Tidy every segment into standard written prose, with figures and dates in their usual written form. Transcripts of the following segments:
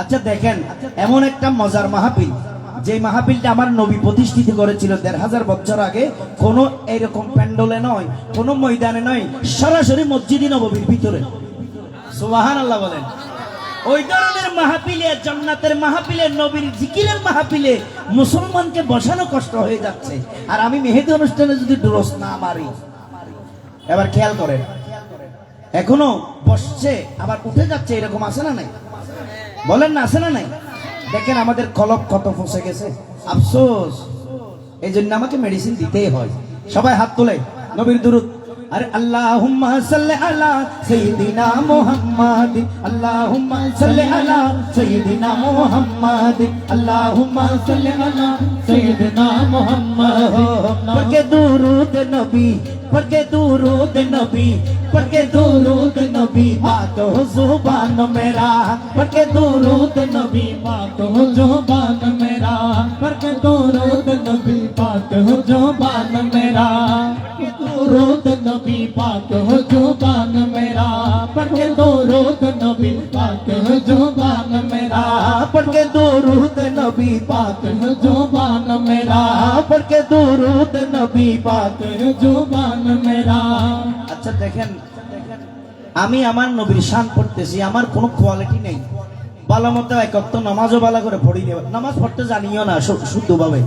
আচ্ছা দেখেন, এমন একটা মজার মাহফিল, যে মাহফিলটা আমার নবী প্রতিষ্ঠিত করেছিল ১৫০০ বছর আগে, কোনো এরকম প্যান্ডলে নয়, কোনো ময়দানে নয়, সরাসরি মসজিদে নববীর ভিতরে। সুবহানাল্লাহ বলেন। ওই ধরনের মাহফিলে, জান্নাতের মাহফিলে, নবীর জিকিরের মাহফিলে মুসলমানকে বসানো কষ্ট হয়ে যাচ্ছে, আর আমি মেহেদি অনুষ্ঠানে যদি ড্রোস না মারি। এবার খেয়াল করেন, এখনো বসছে আবার উঠে যাচ্ছে, এরকম আছে না নাই? বলেন না, আছে না নাই? দেখেন আমাদের কলব কত ফসে গেছে, আফসোস। এই জন্য আমাকে মেডিসিন দিতেই হয়। সবাই হাত তোলে, নবীর দুরূদ। আরে আল্লাহুম্মা সাল্লি আলা সাইয়্যিদিনা মুহাম্মাদ, আল্লাহুম্মা সাল্লি আলা সাইয়্যিদিনা মুহাম্মাদ, আল্লাহুম্মা সাল্লি আলা सैयदना मोहम्मद पढ़ के दुरूद नबी, पढ़ के दुरूद नबी, पढ़ के दुरूद नबी, बात हो जुबान मेरा, पढ़ के दुरूद नबी, बात हो जुबान मेरा, पर के दुरूद नबी बात हो जुबान मेरा, दुरूद नबी बात हो जुबान मेरा, पर के दुरूद नबी बात हो जुबान मेरा, पढ़ के दुरूद नबी, बात हो जुबान मेरा, पढ़ के दुरूद नबी, बात। बात हो जुबान मेरा। আচ্ছা দেখেন, আমি আমার নবীর শান পড়তেছি, আমার কোনো কোয়ালিটি নেই, ভালো মতো এক ওয়াক্ত নামাজও ভালো করে পড়ি নেব, নামাজ পড়তে জানিও না শুদ্ধভাবে,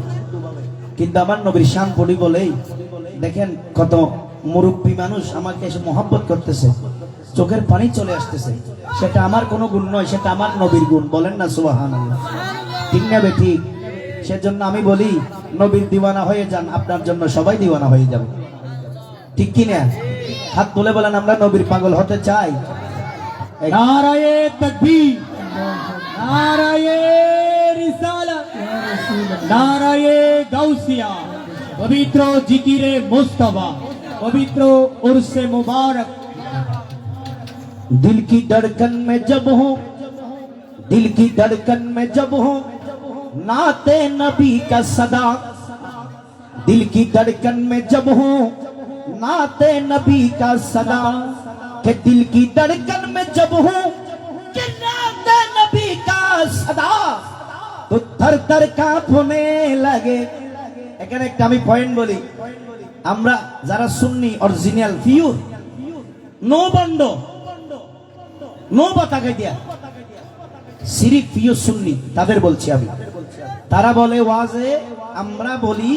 কিন্তু আমার নবীর শান পড়ি বলেই দেখেন কত মুরব্বী মানুষ আমাকে এসে মহব্বত করতেছে, চোখের পানি চলে আসতেছে। সেটা আমার কোনো গুণ নয়, সেটা আমার নবীর গুণ। বলেন না সুবহানাল্লাহ, ঠিক না বেঠিক? সেজন্য আমি বলি, নবীর দিওয়ানা হয়ে যান, আপনার জন্য সবাই দিওয়ানা হয়ে যাবে, ঠিক কি না? হাত তুলে বলেন, আমরা নবীর পাগল হতে চাই। नाराये तकबीर, नाराये रिसालत, नाराये गौसिया, पवित्र जिकिरे मुस्तफा, पवित्र उर्से मुबारक। दिल की धड़कन में जब हूँ, दिल की धड़कन में जब हूँ, नाते नबी का सदा, दिल की धड़कन में जब हूँ, नाते नबी का सदा, के दिल की धड़कन में जब हूँ, कि नाते नबी का सदा, तो थर थर कांपने लगे। এখানে একটা আমি পয়েন্ট বলি, আমরা যারা Sunni original pure, no bond, no বাতাগাই দিয়া, সিরিফ পিওর সুন্নি, তাদের বলছি আমি। তারা বলে ওয়াজে, আমরা বলি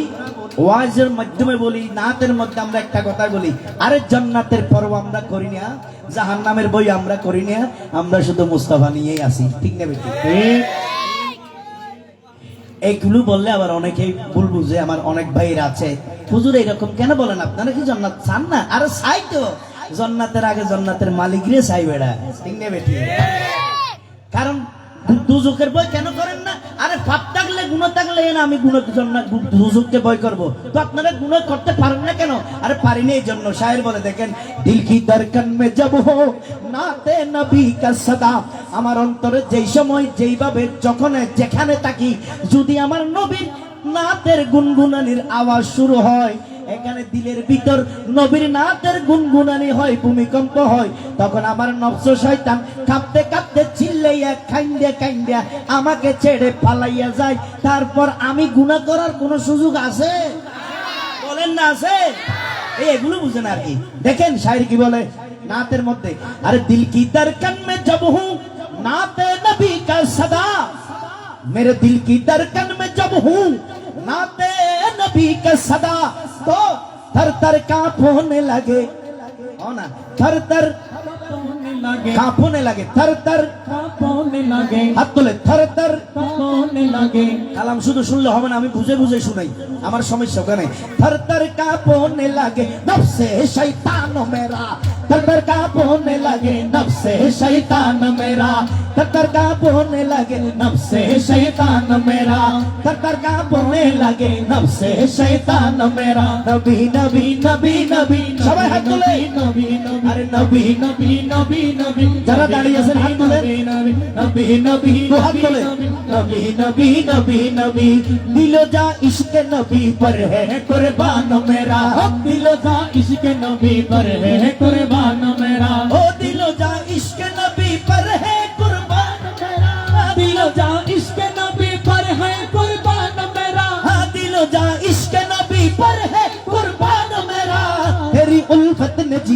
ওয়াজের মাধ্যমে বলি, নাতের মধ্যে আমরা একটা কথা বলি, আরে জান্নাতের পর্ব আমরা করি না, জাহান্নামের বই আমরা করি না, আমরা শুধু মুস্তাফা নিয়েই আসি, ঠিক না বেটি? এইগুলো বললে আবার অনেকেই ভুল বুঝে, আমার অনেক ভাইয়ের আছে, হুজুর এরকম কেন বলেন, আপনারা কি জান্নাত চান না? আরে চাই তো, জান্নাতের আগে জান্নাতের মালিক রে চাই বেড়া, ঠিক না বেটি? কারণ দুজকের ভয় কেন করেন না? আরে পাপ থাকলে গুণ থাকলে না, আমি দুজককে ভয় করবো, তো আপনারা গুণ করতে পারেন না কেন? আরে পারিনি, এই জন্য শায়ের বলে দেখেন, দিল কি দরকন মে জব হো, নাতে নবী কা সদা, আমার অন্তরে যেই সময় যেইভাবে যখন যেখানে থাকি, যদি আমার নবীর নাতের গুনগুনানির আওয়াজ শুরু হয়, এখানে দিলের ভিতর নবীর নাতের গুনগুনানি হয়, ভূমিকম্প হয়, তখন আমার নফস শয়তান কাঁপতে কাঁপতে চিল্লাইয়া কাইন্দা কাইন্দা আমাকে ছেড়ে পালাইয়া যায়। তারপর আমি গুনাহ করার কোনো সুযোগ আছে? বলেন না আছে? এগুলো বুঝেন আর কি। দেখেন শায়ের কি বলে নাতের মধ্যে, আরে দিল কি দরকন মে জব হুঁ, নাতে নবী কা সদা, मेरे दिल की धड़कन में जब हूँ, नाते नबी का सदा, तो थर थर कांपने लगे, हो ना, थर थर कांपने लगे, थर थर कांपने लगे, हाथ तुले, थर थर कांपने लगे। কালাম শুধু শুনলে হবে না, আমি বুঝে বুঝে শুনাই, আমার সমস্যা ওখানে। थर थर कांपने लगे नफ्से शैतान मेरा, थर थर कांपने लगे नफ्से शैतान मेरा, थर थर कांपने लगे नफ्से शैतान मेरा, थर थर कांपने लगे नफ्से शैतान मेरा। नबी नबी नबी नबी, সবাই হাত তুলে, नबी नबी, আরে নবী नबी नबी नबी, যারা দাঁড়িয়ে আছেন হাত তুলে, नबी नबी नबी, तो हाथ तोले। नबी नबी नबी नबी, दिलो जा इश्क नबी पर है कुर्बान मेरा, दिलो जा इश्क नबी पर है कुर्बान मेरा, ओ दिलो जा इश्क नबी पर है कुर्बान मेरा, दिलो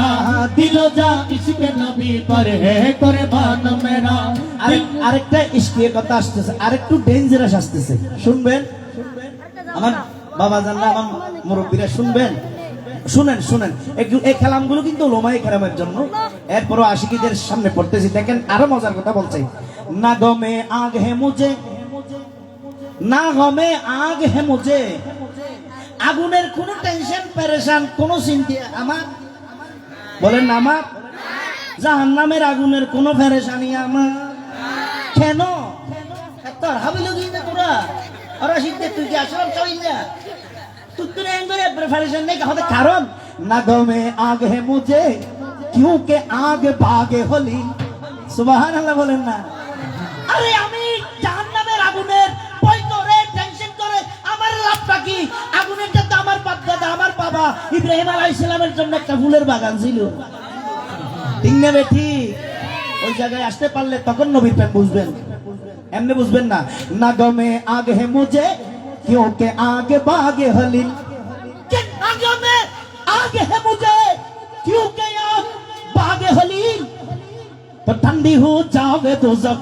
मेरा दिलो जा इश्क नबी पर है कुर्बान मेरा আরেকটা ইশকের কথা আসতেছে, আরেকটু ডেঞ্জারাস আসতেছে, শুনবেন আমার বাবা জানরা, আমার মুরব্বীরা শুনবেন, শুনেন শুনেন একটু। এই কালামগুলো কিন্তু ওলামায়ে কেরামের জন্য, এরপরও আশিকীদের সামনে পড়তেছি। দেখেন আরো মজার কথা বলছে, না গমে আগ হে মুঝে, না গমে আগ হে মুঝে, আগুনের কোনো টেনশন পেরেশান কোনো চিন্তা আমার, বলেন না আমার, জাহান্নামের আগুনের কোনো পেরেশানি আমার। কেন তোর হাবিল গিয়ে তোরা ওরা শিখতে, তুই কি আসলাম চাই না তুই প্রিপারেশন নেই হতে, কারণ না গমে আগ হে মুঝে क्योंकि आग भागे হলি, সুবহানাল্লাহ বলেন না। আরে আমি জাহান্নামের আগুনের ভয় করে টেনশন করে আমার লাভটা কি? আগুনের তো আমার বাপ দাদা, আমার বাবা ইব্রাহিম আলাইহিস সালামের জন্য একটা ফুলের বাগান ছিল, ঠিক না বেঠি? ওই জায়গায় আসতে পারলে তখন নবীর প্রেম বুঝবেন, এমনি বুঝবেন না। না গমে আগ হে মুঝে क्योंकि आगे भागे हलील, आगे में आगे है मुझे क्योंकि आग भागे हलील, तो ठंडी हो जावे दोजख,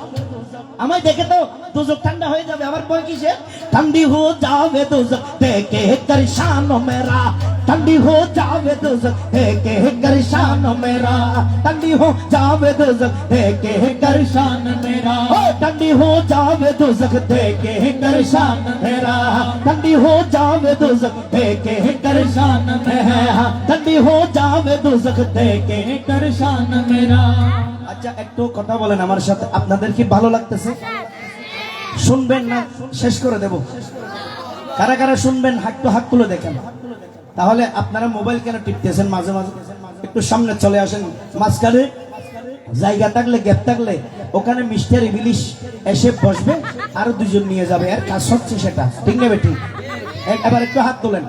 আমায় দেখে তো दोजख ঠান্ডা হয়ে যাবে, আমার ভয় কিসে? ठंडी हो जावे दोजख देखे परेशान मेरा, ठंडी हो जावे दोजख देखे परेशान मेरा, ठंडी हो जावे दोजख देखे परेशान मेरा, ठंडी हो जावे दोजख देखे परेशान मेरा, ठंडी हो जावे दोजख देखे परेशान मेरा, ठंडी हो जावे दोजख देखे परेशान मेरा। আচ্ছা একটু কথা বলেন আমার সাথে, আপনাদের কি ভালো লাগতেছে? শুনবেন না শেষ করে দেব? কারা কারা শুনবেন হাত তুলে দেখেন। তাহলে আপনারা মোবাইল কেন টিপতেছেন মাঝে মাঝে? একটু সামনে চলে আসেন, মাঝখানে জায়গা থাকলে গ্যাপ থাকলে ওখানে মিস্টার ইংলিশ এসে বসবে, আরো দুজন নিয়ে যাবে, আর কাজ হচ্ছে সেটা, ঠিক না বেটি? এবার একটু হাত তোলেন,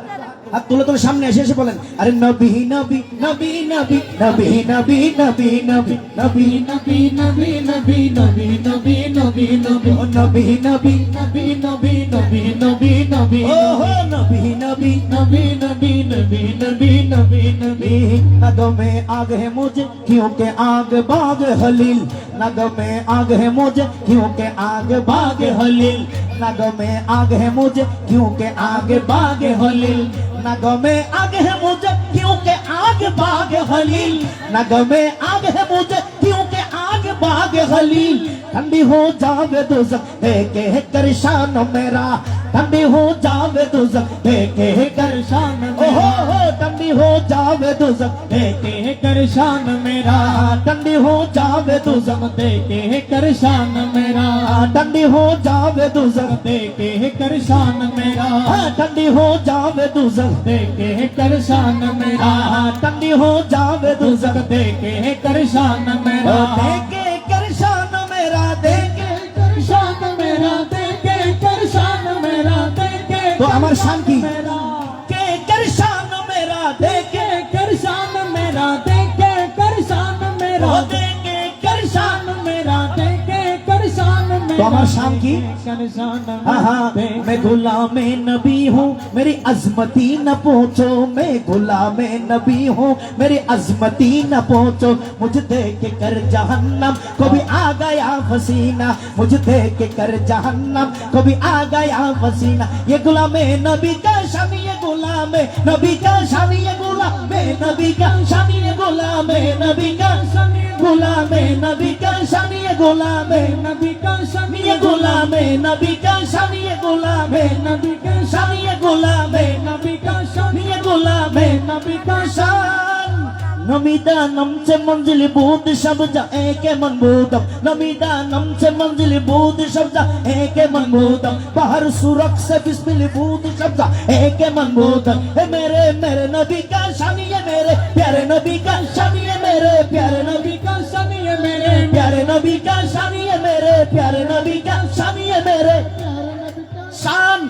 হাত তুলে তুলে সামনে এসে এসে বলেন, আরে নবী নবী নবী নবী নবী নবী নবী নবী নবী नबी नबी नबी नबी नबी नबी नबी ও নবী নবী नबी नबी नबी नबी नबी ও হো নবী নবী नबी नबी नबी नबी नबी नबी नगों में आग है मुझे क्योंकि आग बाग हलील, नगों में आग है मुझे क्योंकि आग बाग हलील, नगों में आग है मुझे क्योंकि आग बाग हलील, नगों में आग है मुझे क्योंकि आग बाग हलील, नगों में आग है मुझे क्योंकि आग बाग हलील, ठंडी हो जावे दोज़ख देखे परेशान मेरा, ठंडी हो जावे दोज़ख देखे परेशान मेरा, हो ठंडी हो जावे दोज़ख देखे परेशान मेरा, ठंडी हो जावे दोज़ख देखे परेशान मेरा, ठंडी हो जावे दोज़ख देखे परेशान मेरा, ठंडी हो जावे दोज़ख देखे परेशान मेरा, ठंडी हो जावे दोज़ख देखे परेशान मेरा, देखे परेशान मेरा, देखे परेशान मेरा, देखे परेशान मेरा, देखे तो अमर शांति मेरा, के परेशान मेरा, देखे परेशान मेरा, देखे परेशान मेरा, देखे परेशान मेरा, देखे परेशान मेरा, तो अमर शाम की परेशान हाँ, मैं गुलाम नबी हूँ, मेरी अजमती न पहुँचो, मैं गुलाम नबी हूँ, मेरी अजमती न पहुँचो, मुझे देख कर जहन्नम को भी आ गया पसीना, मुझे देख कर जहन्नम को भी आ गया पसीना, ये गुलाम नबी का शान, ये गुलाम नबी का शान, ये गुलाम नबी का शान, ये गुलाम नबी का शान, गुलाम नबी का शान, ये गुलाम नबी का शान, ये गुलाम नबी का शान, ये गुलाम नबी का शान, ये गुलाम नबी का शान, ये गुलाम नबी का शान। नमीदानम से मंजिल बूद शब्द एक मनबूदम, नमीदानम से मंजिल बूद शब्द एक मनबूदम, बाहर सुरख से बिस्मिल बूद शब्द एक मनबूदम, हे मेरे मेरे नबी का शान, ये मेरे प्यारे नबी का शान, ये मेरे प्यारे नबी का शान, ये मेरे प्यारे नबी का शान, ये मेरे प्यारे नबी का शान, ये मेरे शान।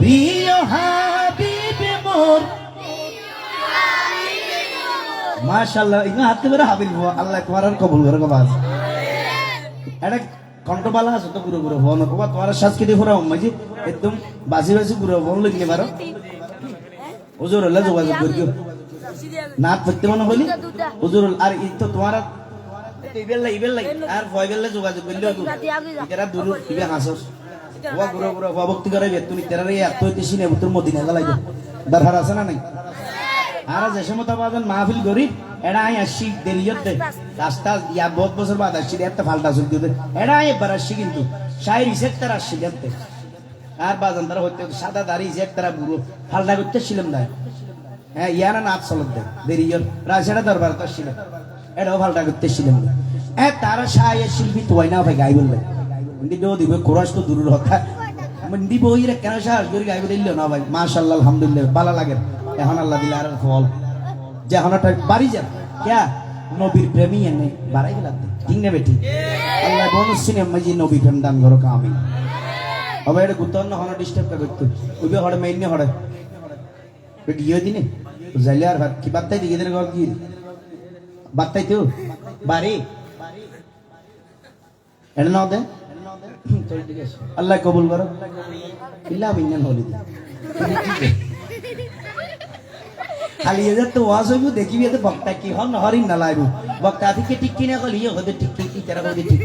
প্রিয় হাবিব মোর মাশাআল্লাহ ইনা হাতে বেরা হাবিব আল্লাহ তোমার আর কবুল করে বাস এটা কণ্ঠবালা আছে তো পুরো পুরো বন কবা তোমার সংস্কৃতি পুরো মাঝি একদম বাজি বাজি পুরো বন লিখলে পারো হুজুর আল্লাহ যোগাযোগ করিও নাচ করতে মনে হলি হুজুর আর এই তো তোমার ইবেল্লাই আর ভয়বেল্লা যোগাযোগ করলে এরা দূর ইবে হাসস ওয়া গুরু গুরু ভক্তি করে তুমি তেরারে এত হইতেছি না তোর মদিনা গলাই দরকার আছে না নাই আর যে সময় বাজান মাহফিল করি এরা আই আসি দেরিয়তে রাস্তা ইয়া বহুত বছর বাদ আসছি একটা ফালটা চলতে দিতে এরা এবার আসছি কিন্তু শায়ের হিসেব তারা আসছি দেখতে আর বাজান তারা হইতে সাদা দাড়ি হিসেব তারা বুড়ো ফালটা করতেছিলাম না হ্যাঁ ইয়ারা নাচ চলত দেয় দেরিয়র রাজেরা দরবার তো ছিল এটাও ফালটা করতেছিলাম তারা শায়ের শিল্পী তোয়াই না ভাই গাই বলবে দিবে কোরআশ তো দূরের কথা মন্দি বইরে কেন সাহস করে গাইবে দিল না ভাই মাশাআল্লাহ আলহামদুলিল্লাহ ভালো লাগে এখন আল্লাহ দিলে আর ফল যে এখন বাড়ি যান ক্যা নবীর প্রেমী এনে বাড়াই গেলাম ঠিক না বেটি আল্লাহ bonus সিনেমা জি নবী প্রেম দান করো কামি হবে এটা গুতন না হন ডিস্টার্ব করতে ওইবে হড়ে মেইন হড়ে বেটি ইয়ে দিনে যাইলে আর কি বাত্তাই দিকে দের ঘর কি বাত্তাই তো বাড়ি এটা না দে আল্লাহ কবুল করো ইল্লা বিন্নান হলি খালি এদের তো ওয়াজ হইব দেখিবি এতে বক্তা কি হন হরিণ না লাইব বক্তা থেকে ঠিক কিনা কল ইয়ে হতে ঠিক ঠিক তারা হতে ঠিক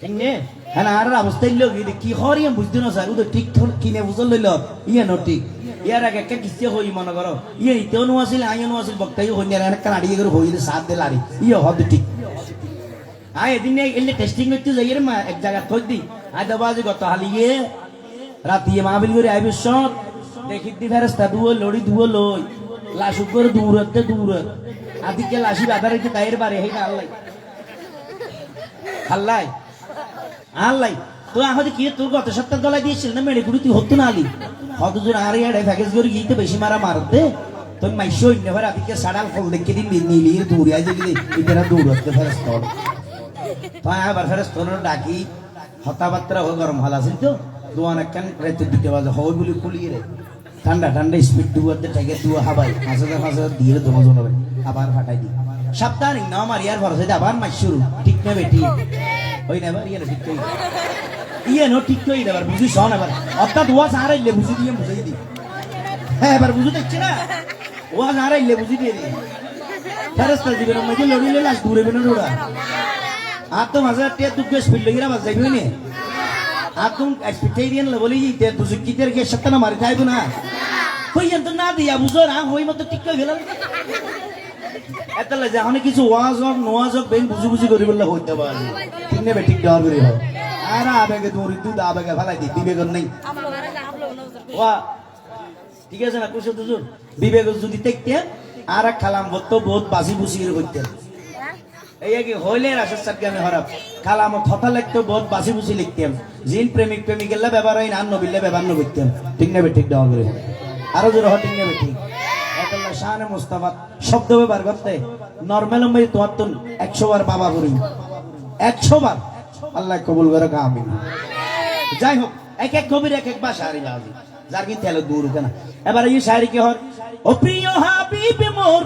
ঠিক নে হ্যাঁ আর অবস্থা ইল্লো কি হরি আমি বুঝতে না স্যার ও তো ঠিক কিনে বুঝল লইল ইয়ে ন ঠিক ইয়ার আগে একটা কিস্তি হই মনে করো ইয়ে ইতেও নো আসিল আইও নো আসিল বক্তাই হই না কানাড়ি করে হইলে সাথ দে লারি ইয়ে হতে ঠিক আয় এদিন এলে টেস্টিং করতে যাই রে মা এক জায়গা থই দি আয় দাবাজি গত হালিয়ে রাতিয়ে মাহফিল করে আইবে সব দেখি দি ফেরেস্তা দুও লড়ি দুও লই লাশ উপর দূরতে দূর আদিকে লাশি বাধার হইতে গায়ের বারে হেই না আল্লাহ আল্লাহ আল্লাহ তো আহদি কি তোর গত সপ্তাহ দলাই দিয়েছিল না মেরে গুড়ি তুই হতো না আলি হতজুর আর এড়ে প্যাকেজ করে গিয়ে বেশি মারা মারতে তুই মাইশো ইন্নে ভাই আদিকে সাড়াল ফল দেখে দিন নীলির দূরে আই দেখি ইতারা দূরতে ফেরেস্তা তাই আবার ফেরেস্তা ডাকি হতাবাত্রা হয়ে গরম হাল আছে তো দোয়ান একখান রাতে 2টা বাজে হয় বলে কুলিয়ে রে ঠান্ডা ঠান্ডা স্পিড দুয়াতে ঠেকে দুয়া হাবাই মাঝে দিয়ে দমা জমাবে আবার ফাটাই দি সপ্তাহে না আমার ইয়ার ভরসা আবার মাস শুরু ঠিক না বেটি ওই না এবার ইয়ে ঠিক কই ইয়ে নো ঠিক কই এবার বুঝি শোন এবার অর্থাৎ ওয়া সারাইলে বুঝি দিয়ে বুঝাই দি হ্যাঁ এবার বুঝতে দেখছ না ওয়া সারাইলে বুঝি দিয়ে দি ফেরেশতা জীবনের মধ্যে লড়িলে লাশ দূরে বেনো দৌড়া আর তো মাঝে তে দুঃখ স্পিড লগিরা বাজ যাইবে না আর তুম এক্সপেক্টেরিয়ান বলি তে তুই কিতের কে সত্য না মারি যাইবো না কই তো না দিয়া বুঝো না হই মত ঠিক কই গেল এতলা যখন কিছু ওয়াজ হোক নোয়াজ হোক বেন বুঝি বুঝি করি বললে হইতে পারে ঠিক নেবে ঠিক দেওয়ার করে হোক আর আবেগে দৌড়ি দুধ আবেগে ফেলাই দিই বিবেক নেই ওয়া ঠিক আছে না কুশল দুজুর বিবেক যদি দেখতে আর এক খালাম বলতো বহুত বাসি বুসি করে করতেন এই কি হইলে রাশেদ সাহেবকে আমি হরাব খালাম কথা লিখতো বহুত বাসি বুসি লিখতাম জিন প্রেমিক প্রেমিকেল্লা ব্যবহার হয় না নবিল্লা ব্যবহার ন করতাম ঠিক নেবে ঠিক দেওয়ার করে আরো জোর ঠিক নেবে ঠিক একল্লা শানে মুস্তাফা শব্দ ব্যবহার করতে নরমাল আমি তোমার তো 100 বার বাবা করি 100 বার আল্লাহ কবুল করে আমিন যাই হোক এক এক কবির এক এক ভাষা আরি বাজি যার কি তেল দূর কেনা এবার এই শায়রি কি হয় ও প্রিয় হাবিব মোর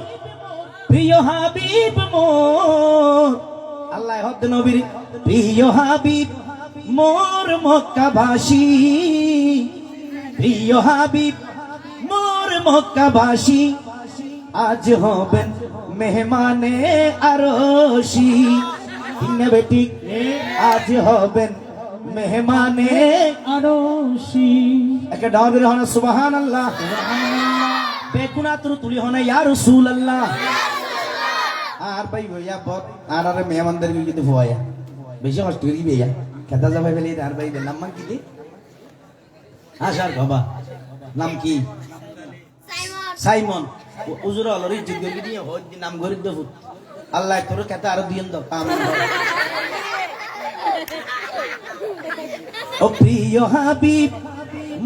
প্রিয় হাবিব মোর আল্লাহ হদ নবীর প্রিয় হাবিব মোর মক্কাবাসী প্রিয় হাবিব মোর মক্কাবাসী আজ হবেন মেহমানে আরশি ইন্নে বেটি আজ হবেন মেহমানে আরশি একে ডাবের হনা সুবহানাল্লাহ বেকুনা তুলি হনা ইয়া রাসূলুল্লাহ আর ভাই ভইয়া বত আর আরে মেহমানদের কিন্তু ভয়া বেশি কষ্ট করি বেয়া খেতা যাবে ফেলে আর ভাই নাম মান কি দি আশার বাবা নাম কি সাইমন উজুর অলরি জিগরি দিয়ে হয় নাম গরিব দেব আল্লাহ তোর খেতা আর দিয়েন দাও আমিন ও প্রিয় হাবিব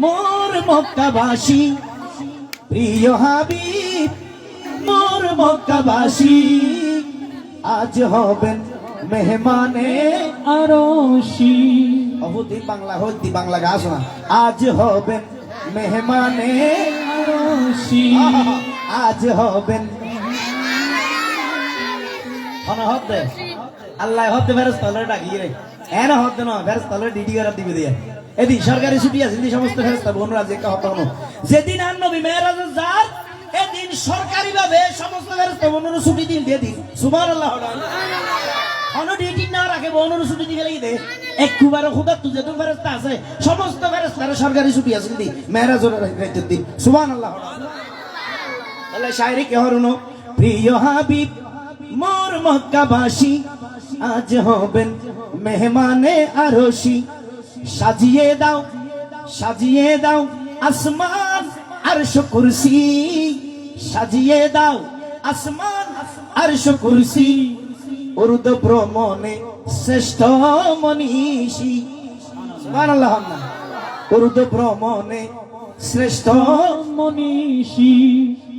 মোর মক্কাবাসী প্রিয় হাবিব মোর মক্কাবাসী আজ হবেন মেহমানে আরশি অবধি বাংলা হইতি বাংলা গাছ না আজ হবেন মেহমানে আরশি আজ হবেন হতে আল্লাহ হতে ফেরস তলে ডাকি রে এনা হতে না ফেরস তলে ডিডি করা দিবে দিয়া এদিন সরকারি ছুটি আছে এদিন সমস্ত ফেরস্তা বোনরা যে কা হতো না যেদিন আর নবী মেরাজ যার এদিন সরকারি ভাবে সমস্ত ফেরস্তা বোনরা ছুটি দিন দিয়ে দিন সুবহানাল্লাহ অন ডিউটি না রাখে বোনরা ছুটি দিয়ে লাগি দে একবার খুদা তুই যে ফেরস্তা আছে সমস্ত ফেরস্তারা সরকারি ছুটি আছে দিন মেরাজের রাইতে দিন সুবহানাল্লাহ তাহলে শায়রি কে হরুনো প্রিয় হাবিব মোর মক্কাবাসী আজ হবেন মেহমানে আরশি সাজিয়ে দাও আসমান আরশ কুরসি সাজিয়ে দাও আসমান আরশ কুরসি উর্দু ভ্রমণে শ্রেষ্ঠ মনীষী সুবহানাল্লাহ উর্দু ভ্রমণে শ্রেষ্ঠ মনীষী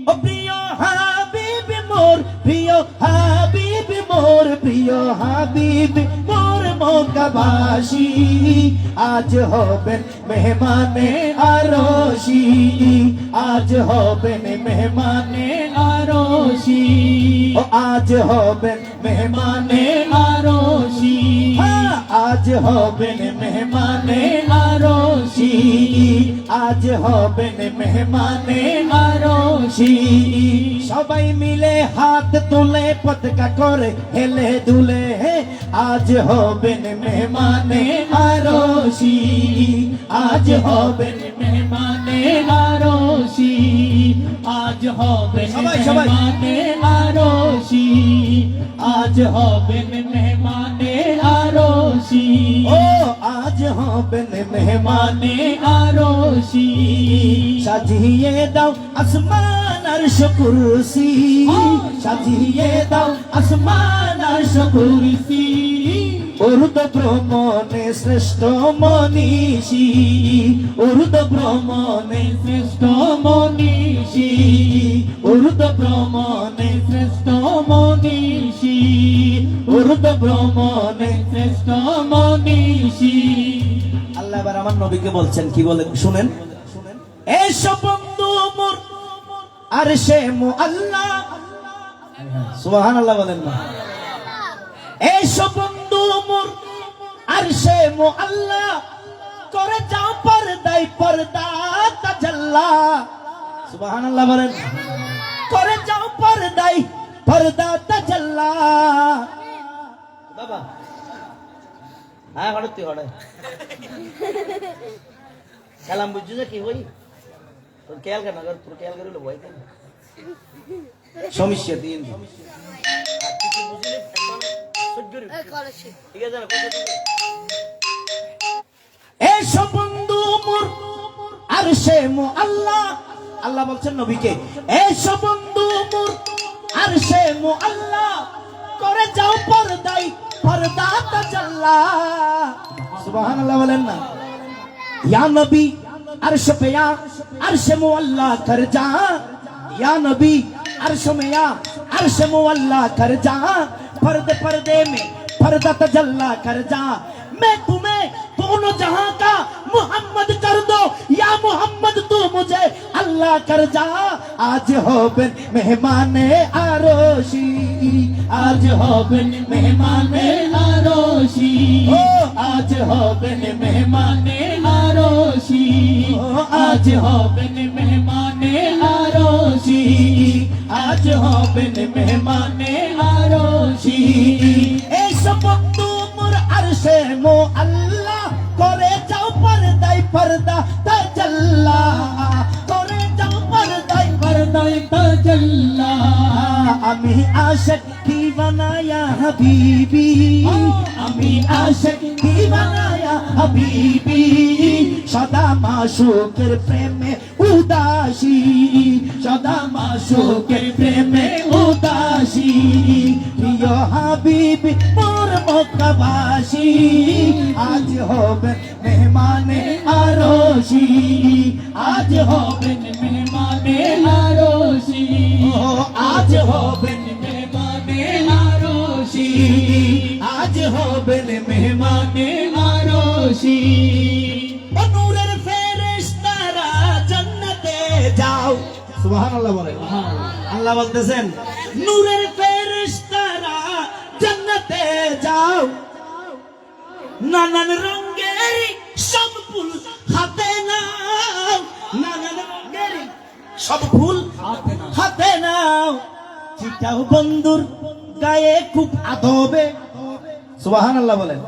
ও প্রিয় হাবিব মোর প্রিয় হাবিব মোর প্রিয় হাবিব মোর মক্কাবাসী আজ হবেন মেহমানে আরশি আজ হবেন মেহমানে আরশি ও আজ হবেন মেহমানে আরশি আজ হবেন মেহমানে আরশি আজ হবেন মেহমানে আরশি সবাই মিলে হাত তুলে পতাকা করে হেলে দুলে আজ হবেন মেহমানে আরশি আজ হবেন মেহমানে আরশি আজ হবেন মেহমানে আরশি আজ হবেন মেহমানে আরশি ও আজ হবেন মেহমানে আরশি সাজিয়ে দাও আসমান আরশ কুরসি সাজিয়ে দাও আসমান আরশ কুরসি উর্দু ভ্রমণে শ্রেষ্ঠ মনীষী উর্দু ভ্রমণে শ্রেষ্ঠ মনীষী উর্দু ভ্রমণে শ্রেষ্ঠ মনীষী উর্দু ভ্রমণে শ্রেষ্ঠ মনীষী আল্লাহ এবার আমার নবীকে বলছেন কি বলেন শুনেন এসব বন্ধু মোর আর সে আল্লাহ সুবহানাল্লাহ বলেন না এসব বন্ধু মোর আর সে আল্লাহ করে যাও পর্দায় পর্দা তাজাল্লা সুবহানাল্লাহ বলেন করে যাও পর্দায় পর্দা তাজাল্লা বাবা হ্যাঁ হড়তে হড়ে সালাম বুঝছো যে কি হই তোর খেয়াল কর না তোর খেয়াল করিল ভয় কেন সমস্যা দিন ঠিক আছে এসব বন্ধু মোর আর সে আল্লাহ আল্লাহ বলছেন নবীকে এসব বন্ধু মোর আর সে আল্লাহ করে যাও পর্দায় পর্দা তাজাল্লা সুবহানাল্লাহ বলেন না या नबी अर्श पे या अर्श मुअल्ला कर जा या नबी अर्श में या अर्श मुअल्ला कर जा पर्दे पर्दे में पर्दा तजल्ला कर जा मैं तुम्हें दोनों जहां का मोहम्मद कर दो या मोहम्मद तू मुझे अल्लाह कर जा आज हो बिन मेहमाने आरोशी आज हो बिन मेहमाने आरोशी ओ आज हो बिन मेहमाने आरोशी आज हो बिन मेहमाने आरोशी आज हो बिन मेहमाने आरोशी ऐसा बंदू मुर अरशे मो अल्लाह करे जाओ पर्दाई पर्दा तजल्ला करे जाओ पर्दाई पर्दाय तजल्ला আমি আশিক দিওয়ানা ইয়া হাবিবি আমি আশিক দিওয়ানা ইয়া হাবিবি সদা মাশুকের প্রেমে উদাসী সদা মাশুকের প্রেমে উদাসী প্রিয় হাবিবি মোর মক্কাবাসী আজ হবে মেহমানে আরশি আজ হবেন মেহমানে আরশি আজ হবেন মেহমানে আরশি আজ হবেন মেহমানে আরশি নূরের ফেরেশতারা সুবহানাল্লাহ বলে। আল্লাহ বলতেছেন নূরের ফেরেশতারা জান্নাতে যাও, নানান রঙের সব ফুল হাতে নাও, নানান রঙের সব ফুল হাতে নাও, চিটাও বন্ধুর গায়ে খুব আদবে, সুবহানাল্লাহ বলেন,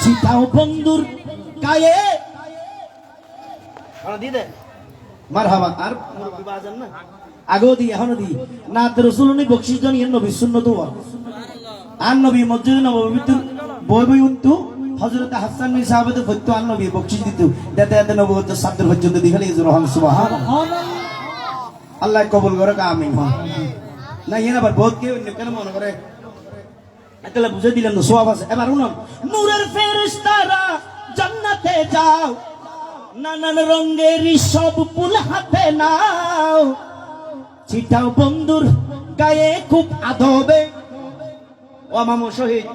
চিটাও বন্ধুর গায়ে দিদে মারহাবা। আর না আগেও দিই এখনো দিই না, রাসূল উনি বকশিশ জন ইয়ে নবী সুন্নত ওয়া আর নবী মসজিদ নববীতে বই বই উন্তু হযরত হাসান বিন সাহাবাতে ফতো আর নবী বকশিশ দিত দেতে দেতে নবুয়ত সাদর পর্যন্ত দিখালি সুবহান সুবহানাল্লাহ। আল্লাহ কবুল করে আমিন। না ইয়ে আবার বহুত কেউ কেন মনে করে একলা বুঝে দিলেন তো সওয়াব আছে। এবার শুনুন নূরের ফেরেশতারা জান্নাতে যাও, নানান রঙের সব ফুল হাতে নাও, ছিটাও বন্ধুর গায়ে খুব আদবে, ও মামু শহীদ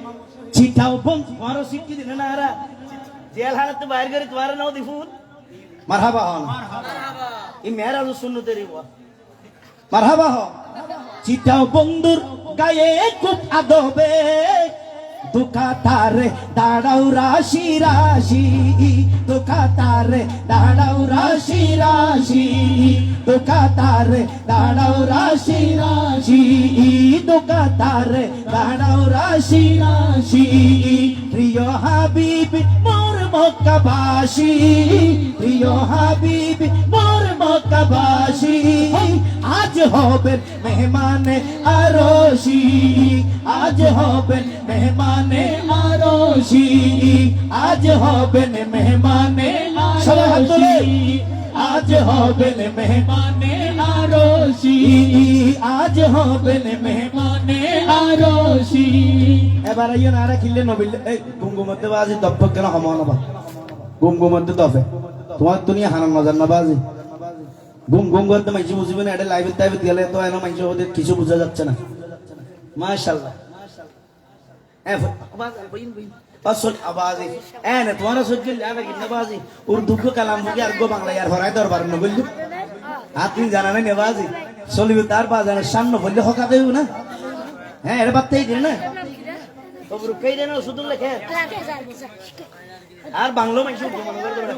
ছিটাও বন্ধু তোমারও সিটকি দিলে না এরা জেল হারাতে বাইর করে তোমার নাও দি ফুল মারহাবা হন এই মেয়েরা সুন্নতের মারহাবা হন, ছিটাও বন্ধুর গায়ে খুব আদবে, দুকাতারে দাঁড়াও রাশি রাশি, দুকাতারে দাঁড়াও রাশি রাশি, দুকাতারে দাঁড়াও রাশি রাশি, দুকাতারে দাঁড়াও রাশি রাশি, প্রিয় হাবিব মোর মক্কাবাসী, প্রিয় হাবিব মোর মক্কাবাসী, আজ হবেন মেহমানে আরশি, আজ হবেন মেহমানে আরশি, আজ হবেন মেহমানে আরশি, আজ হবেন মেহমানে আরশি, আজ হবেন মেহমানে আরশি। এবার আইও না রা খিলে নবিল এই গুমগুমতে বাজি দপ্পক কেন হমন বা গুমগুমতে দফে তোমার দুনিয়া হারাম নজর না বাজি গুম গুম করতে মাইজি বুঝিবে না, এটা লাইভে টাইভে গেলে তো এনো মাইজি ওদের কিছু বোঝা যাচ্ছে না। মাশাআল্লাহ আসল আবাজি এনে তোমার সজ্জিল আবে কি নবাজি উর্দু কো কালাম কি আর গো বাংলা ইয়ার হরাই দরবার ন বললু আপনি জানা নাই নবাজি চলিবে তার বাজারে সামনে বললে হকা দেব না। হ্যাঁ এটা বাতই দিন না তবু কই দেন শুধু লেখে আর বাংলা মাইশু মনে করে দেবে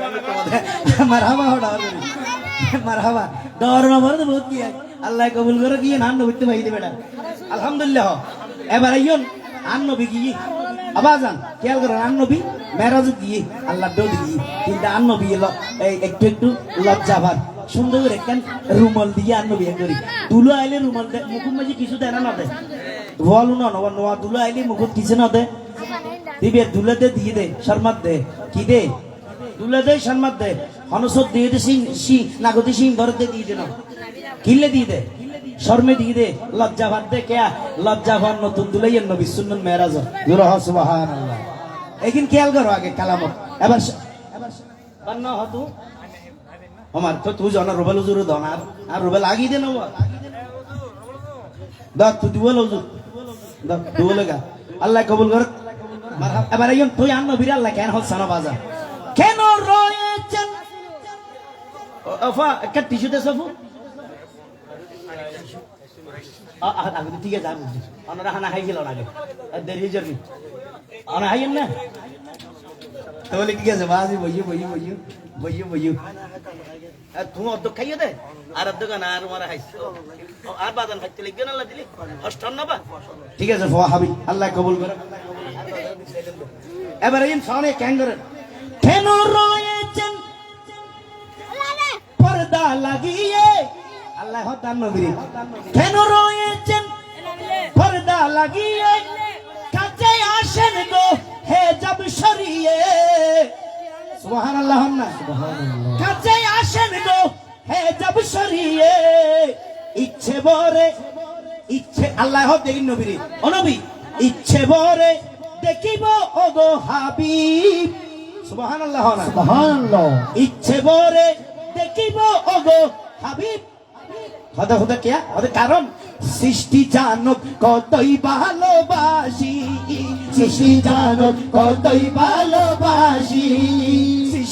মারহাবা হড়া মারহাবা দর নম্বর তো বহুত কি আল্লাহ কবুল করে কি নাম নবীতে ভাই দেবে আলহামদুলিল্লাহ। এবার আইয়ন আন নবী কি আবাজান খেয়াল করেন আন নবী মেরাজ গিয়ে আল্লাহ দৌ দিয়ে কিন্তু আন নবী এই একটু একটু লজ্জাবান সুন্দর করে কেন রুমাল দিয়ে আন নবী করি দুলো আইলে রুমাল দে মুখ মাঝে কিছু দেয় না দে বলু না নোয়া দুলো আইলে মুখ কিছু না দে দিবে দুলেতে দিয়ে দে শর্মাত দে কি দে দুলে দে শর্মাত দে হনসত দিয়ে দে সিং নাগতি সিং ধরতে দিয়ে দে না কিলে দিয়ে দে শর্মে দিয়ে দে লজ্জা ভাত দে কে লজ্জা ভাত নতুন দুলাইয়ের নবী সুন্নাত মেরাজ জোরে সুবহানাল্লাহ। একিন খেয়াল করো আগে কালামত এবার বান্ন হতু আমার তো তুই জানা রুবেল হুজুর দনার আর রুবেল আগি দে নবা দা তুই দিবল হুজুর দা দুলগা আল্লাহ কবুল করে মারহাবা। এবার আইন তুই আন নবীর আল্লাহ কেন হসানা বাজা কেন রয়েছেন আফা একটা টিস্যু দে সফু ঠিক আছে আমরা হানা খাই গেল আগে দেরি জর্নি আমরা হাইয়েন না তাহলে ঠিক আছে বাজি বইয়ো বইয়ো বইয়ো বইয়ো বইয়ো তুমি অর্ধ খাইয়ে দে আর অর্ধ গান আর মারা খাইছ আর বাদান খাইতে লিখবে না আল্লাহ দিলি অষ্টান্ন বা ঠিক আছে ফোয়া হাবি আল্লাহ কবুল করে। এবার এই সামনে কেন করেন কেন রয়েছেন পর্দা লাগিয়ে আল্লাহ হতান নবী কেন রয়েছেন পর্দা লাগিয়ে কাছে আসেন গো হে জব সরিয়ে সুবহানাল্লাহ না কাছে আসেন গো হে জব সরিয়ে ইচ্ছে বরে ইচ্ছে আল্লাহ দেখেন নবী ও নবী ইচ্ছে বরে দেখিব ও গো হাবিব সুবহানাল্লাহ না সুবহানাল্লাহ ইচ্ছে বরে দেখিব ও গো হাবিব হদা হদা কে ওদের কারণ সৃষ্টি জানক কতই ভালোবাসি সৃষ্টি জানক কতই ভালোবাসি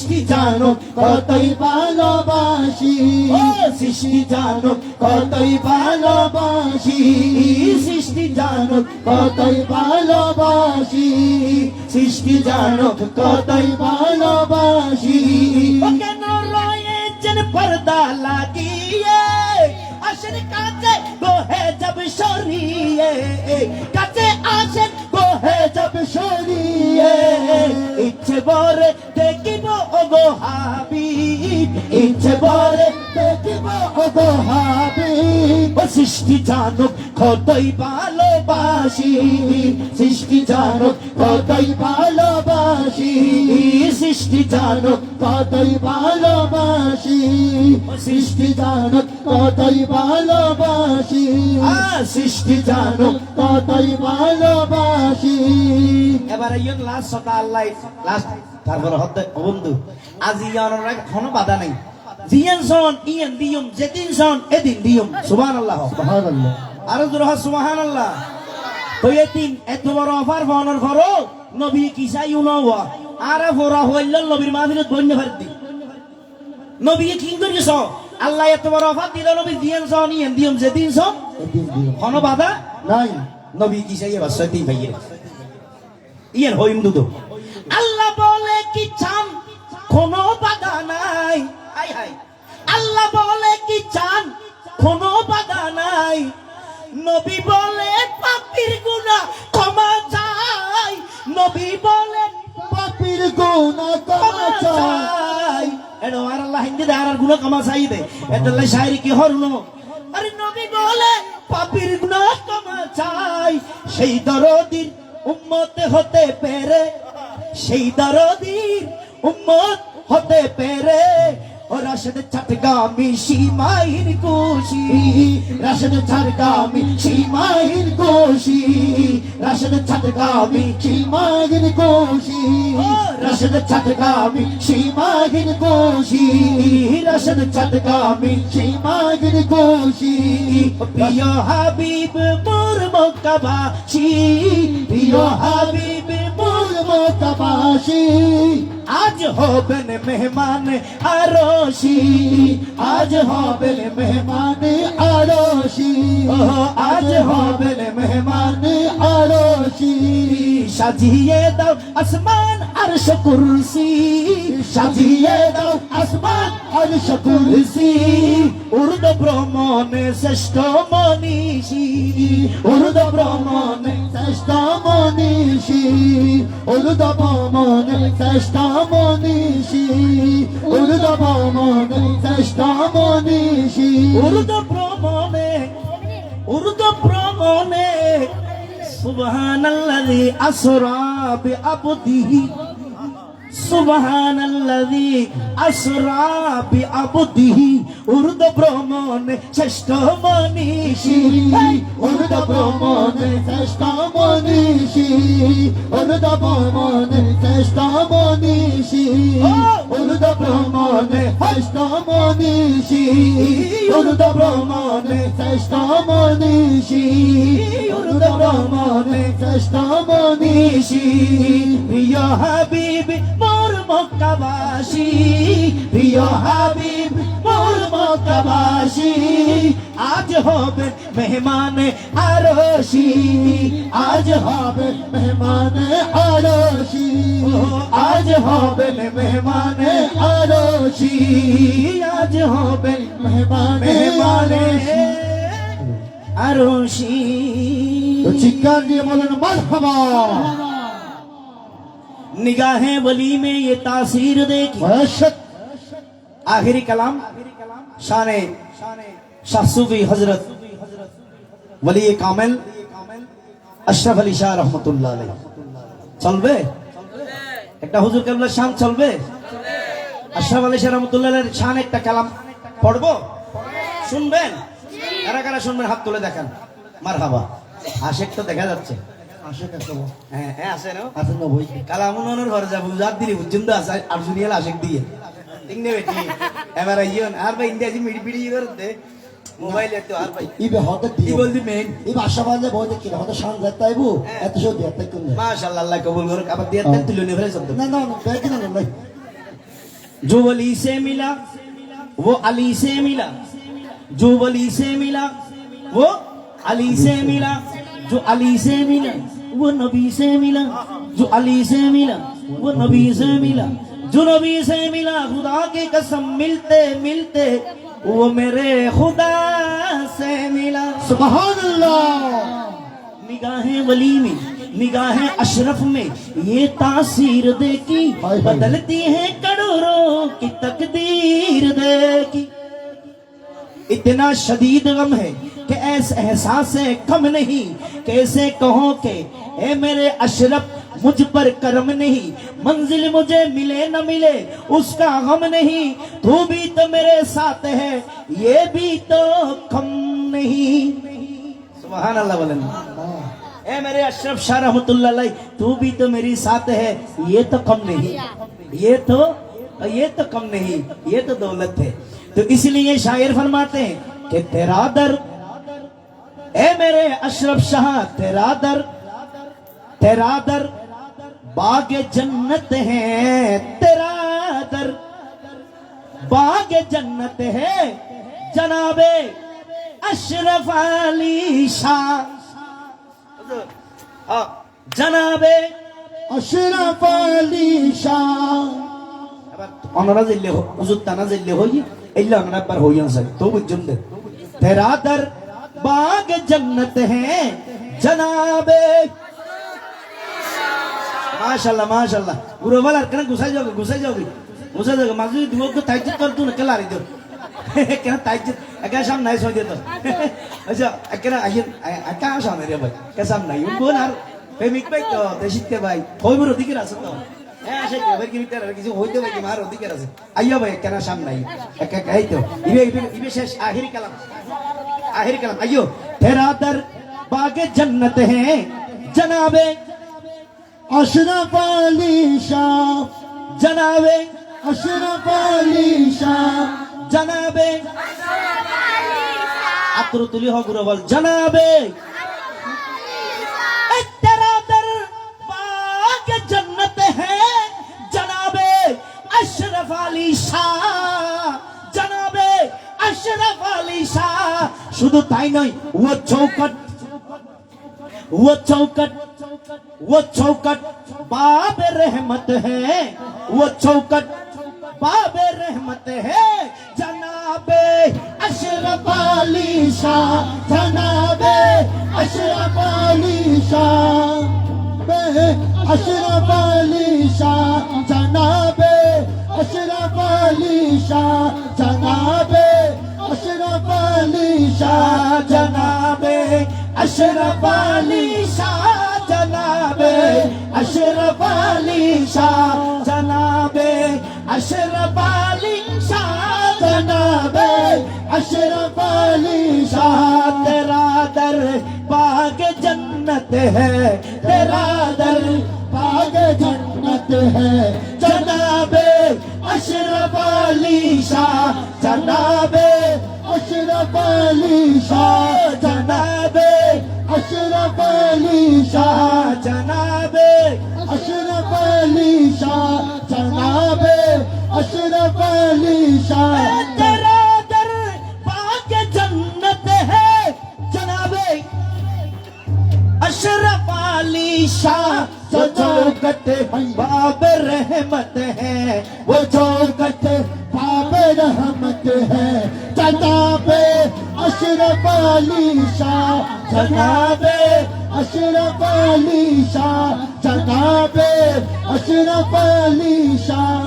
সৃষ্টি জানো কতই ভালোবাসি ও সৃষ্টি জানো কতই ভালোবাসি সৃষ্টি জানো কতই ভালোবাসি সৃষ্টি জানো কতই ভালোবাসি কেন রয়েছেন পর্দা লাগিয়ে আসেন কাছে গোহে যাব সরিয়ে কাছে আসেন গোহে যাব সরিয়ে ইচ্ছে বরে দেখিব ওগো হাবিব ইচ্ছে বরে দেখিব ওগো হাবিব ও সৃষ্টি জানো কতই ভালোবাসি সৃষ্টি জানো কতই ভালোবাসি সৃষ্টি জানো কতই ভালোবাসি সৃষ্টি জানো কতই ভালোবাসি সৃষ্টি জানো কতই ভালোবাসি এবারে ইয়ন লাস্ট সতা আল্লাহ লাস্ট তারপর হতে বন্ধু আজ ইয়ানোর কোনো বাধা নাই জিয়ান সন ইয়ান দিয়ম যেদিন সন এদিন দিয়ম সুবহানাল্লাহ সুবহানাল্লাহ আরো জোরে হয় সুবহানাল্লাহ তো এদিন এত বড় অফার বহনের পরও নবী কিসা ইউনওয়া আরে ফোরা হইল নবীর মাহফিলত বন্য ফারদি নবী কি করিস আল্লাহ এত বড় অফার দিল নবী জিয়ান সন ইয়ান দিয়ম যেদিন সন কোনো বাধা নাই নবী কিসা ইয়ে বাসতি ভাইয়ে ইয়ান হইম দুদো আল্লাহ বলে কি চান কোনো বাধা নাই হাই হাই আল্লাহ বলে কি চান কোনো বাধা নাই নবী বলে পাপীর গুনাহ ক্ষমা চাই নবী বলে পাপীর গুনাহ ক্ষমা চাই এনো আর আল্লাহ হিন্দি দে আর গুনাহ ক্ষমা চাই দে এতলে শায়রি কি হরনো আরে নবী বলে পাপীর গুনাহ ক্ষমা চাই সেই দরদির উম্মত হতে পেরে সেই দরদির উম্মত হতে পেরে ও রাশেদ ছাটগামি সীমাহীন খুশি রাশেদ ছাটগামি সীমাহীন খুশি রাশেদ ছাটগামি সীমাহীন খুশি রাশেদ ছাটগামি সীমাহীন খুশি রাশেদ ছাটগামি সীমাহীন খুশি প্রিয় হাবিব মোর মক্কাবাসী প্রিয় হাবিব মোর মক্কাবাসী আজ হবেন মেহমান আরশি আজ হবেন মেহমান আরশি আজ হবেন মেহমান আরশি সাজিয়ে দাও আসমান আরশ কুরসি সাজিয়ে দাও আসমান আরশ কুরসি উর্দ ভ্রমণে শ্রেষ্ঠ মনীষী উর্দ ভ্রমণে শ্রেষ্ঠ মনীষী উর্দ ভ্রমণে শ্রেষ্ঠ মনীষী উর্দ ভ্রমণে শ্রেষ্ঠ মনীষী উর্দ ভ্রমণে সুবহানাল্লাযী আসরা বিআবদিহি সুবহানাল্লাযী আসরা বিআবদিহি উর্দ ভ্রমণে শ্রেষ্ঠ মনীষী উর্দ ভ্রমণে শ্রেষ্ঠ মনীষী উর্দ ভ্রমণে শ্রেষ্ঠ মনীষী উর্দ ভ্রমণে শ্রেষ্ঠ মনীষী উর্দ ভ্রমণে শ্রেষ্ঠ মনীষী উর্দ ভ্রমণে শ্রেষ্ঠ মনীষী প্রিয় হাবিব মোর মক্কাবাসী প্রিয় হাবিব মোর মক্কাবাসী আজ হবে মেহমান আরশি আজ হবে মেহমান আরশি আজ হবে মেহমান আরশি আজ হবে মেহমান আরশি তো চিৎকার দিয়ে বলেন মারহাবা निगाहें वली में ये तासीर देखी वहशत आखिरी कलाम शाने शाहसूफी हजरत वली कामिल अशरफ अली शाह रहमतुल्लाह अलैह चलबे একটা হুজুর কেবলার শান চলবে আশরাফ আলী শাহ রহমাতুল্লাহ আলাইহির শান একটা কালাম পড়বো শুনবেন কারা কারা শুনবেন হাত তুলে দেখান মারহাবা আশিক তো দেখা যাচ্ছে আশিক আছে হ্যাঁ হ্যাঁ আছে না আছে না বই কালামুনের ঘরে যাব জাত দিলি বুঝছেন তো আছে আরজুনিয়াল আশিক দিয়ে ঠিক নেই বেটি এবার আইয়ন আর ভাই ইন্ডিয়া জি মিডি পিডি করতে মোবাইল এত আর ভাই ইবে হতে কি বলদি মেন এই ভাষা বাজে বলতে কি হতে শান যাইতাইবো এত সব দিতে কোন মাশাআল্লাহ আল্লাহ কবুল করুক আবার দিয়ে তুলে নিয়ে ফেলে শব্দ না না না দেখি না ভাই जो वली से मिला वो अली से मिला, जो वली से मिला वो अली से मिला, जो अली से मिला वो नबी से मिला, जो अली से मिला वो नबी से मिला, जो नबी से मिला खुदा की कसम मिलते मिलते वो मेरे खुदा से मिला। सुभान अल्लाह। निगाहें वली में निगाहें अशरफ में ये तासीर देखी, बदलती है करोड़ों की तकदीर देखी। इतना शदीद गम है कि ऐसे एहसास कम नहीं, कैसे कहो कि ए मेरे अशरफ मुझ पर करम नहीं, मंजिल मुझे मिले न मिले उसका गम नहीं, तू भी तो मेरे साथ है ये भी तो कम नहीं। सुभान अल्लाह बोलें। ए मेरे अशरफ शाह रहमतुल्लाह अलैह, तू भी तो मेरी साथ है ये तो कम नहीं, ये तो कम नहीं, ये तो दौलत है। तो इसलिए शायर फरमाते हैं कि तेरा दर ए मेरे अशरफ शाह तेरा दर बाग जन्नत है, तेरा दर बाग जन्नत है जनाबे अशरफ अली शाह, जनाबे अशरफ अली शाह। ओनारा जिल्ले हो हुजूर ताना जिल्ले हो ये इल्ला ओनारा पर हो यन सक तो बुझुम दे। तेरा दर बाग जन्नत है जनाबे माशाल्लाह माशाल्लाह। पूरा वाला कना घुसा जाओगे माजू दिवो को ताज्जुद कर तू न कला रे दो कना ताज्जुद अका शाम नहीं सो दे तो अच्छा अकना आयन अका शाम रे भाई का शाम नहीं उनको ना फेमिक भाई तो देशित के भाई कोई भी रोटी की रास तो ए आशे के भाई की मिटर किसी होइते भाई की मार रोटी की रास आइयो भाई कना शाम नहीं अका कहे तो इबे शेष आखिरी कलाम आइयो तेरा दर बागे जन्नत है जनाबे अशरफ अली शाह, जनाबे अशरफ अली शाह, जनाबे अतरु तुली हो गुरबल जनाबे तेरा दर बाग जन्नत है जनाबे अशरफ अली शाह, जनाबे अशरफ अली शाह। शुद्ध ताई नहीं वो चौकट बाब रहमत है, वो चौकट बाब रहमत है जनाबे अशरफ अली शाह, जनाबे अशरफ अली शाह, अशरफ अली शाह, जनाबे अशरफ अली शाह, जनाबे अशरफ अली शाह, जनाबे अशरफ अली शाह, जनाबे अशरफ अली शाह, जनाबे अशरफ अली शाह, जनाबे अशरफ अली शाह। तेरा दर बाग जन्नत है, तेरा दर बाग जन्नत है जनाबे अशरफ अली शाह, जनाबे अशरफ अली शाह, जनाबे अशरफ अली शाह, जनाबे अशरफ अली शाह, जनाबे अशरफ अली शाह। तेरा दर बाग जन्नत है जनाबे अशरफ अली शाह, वो चौकट बाब रहमत है, वो चौकट बाब रहमत है जनाबे अशरफ अली शाह, जनाबे अशरफ अली शाह, जनाबे अशरफ अली शाह।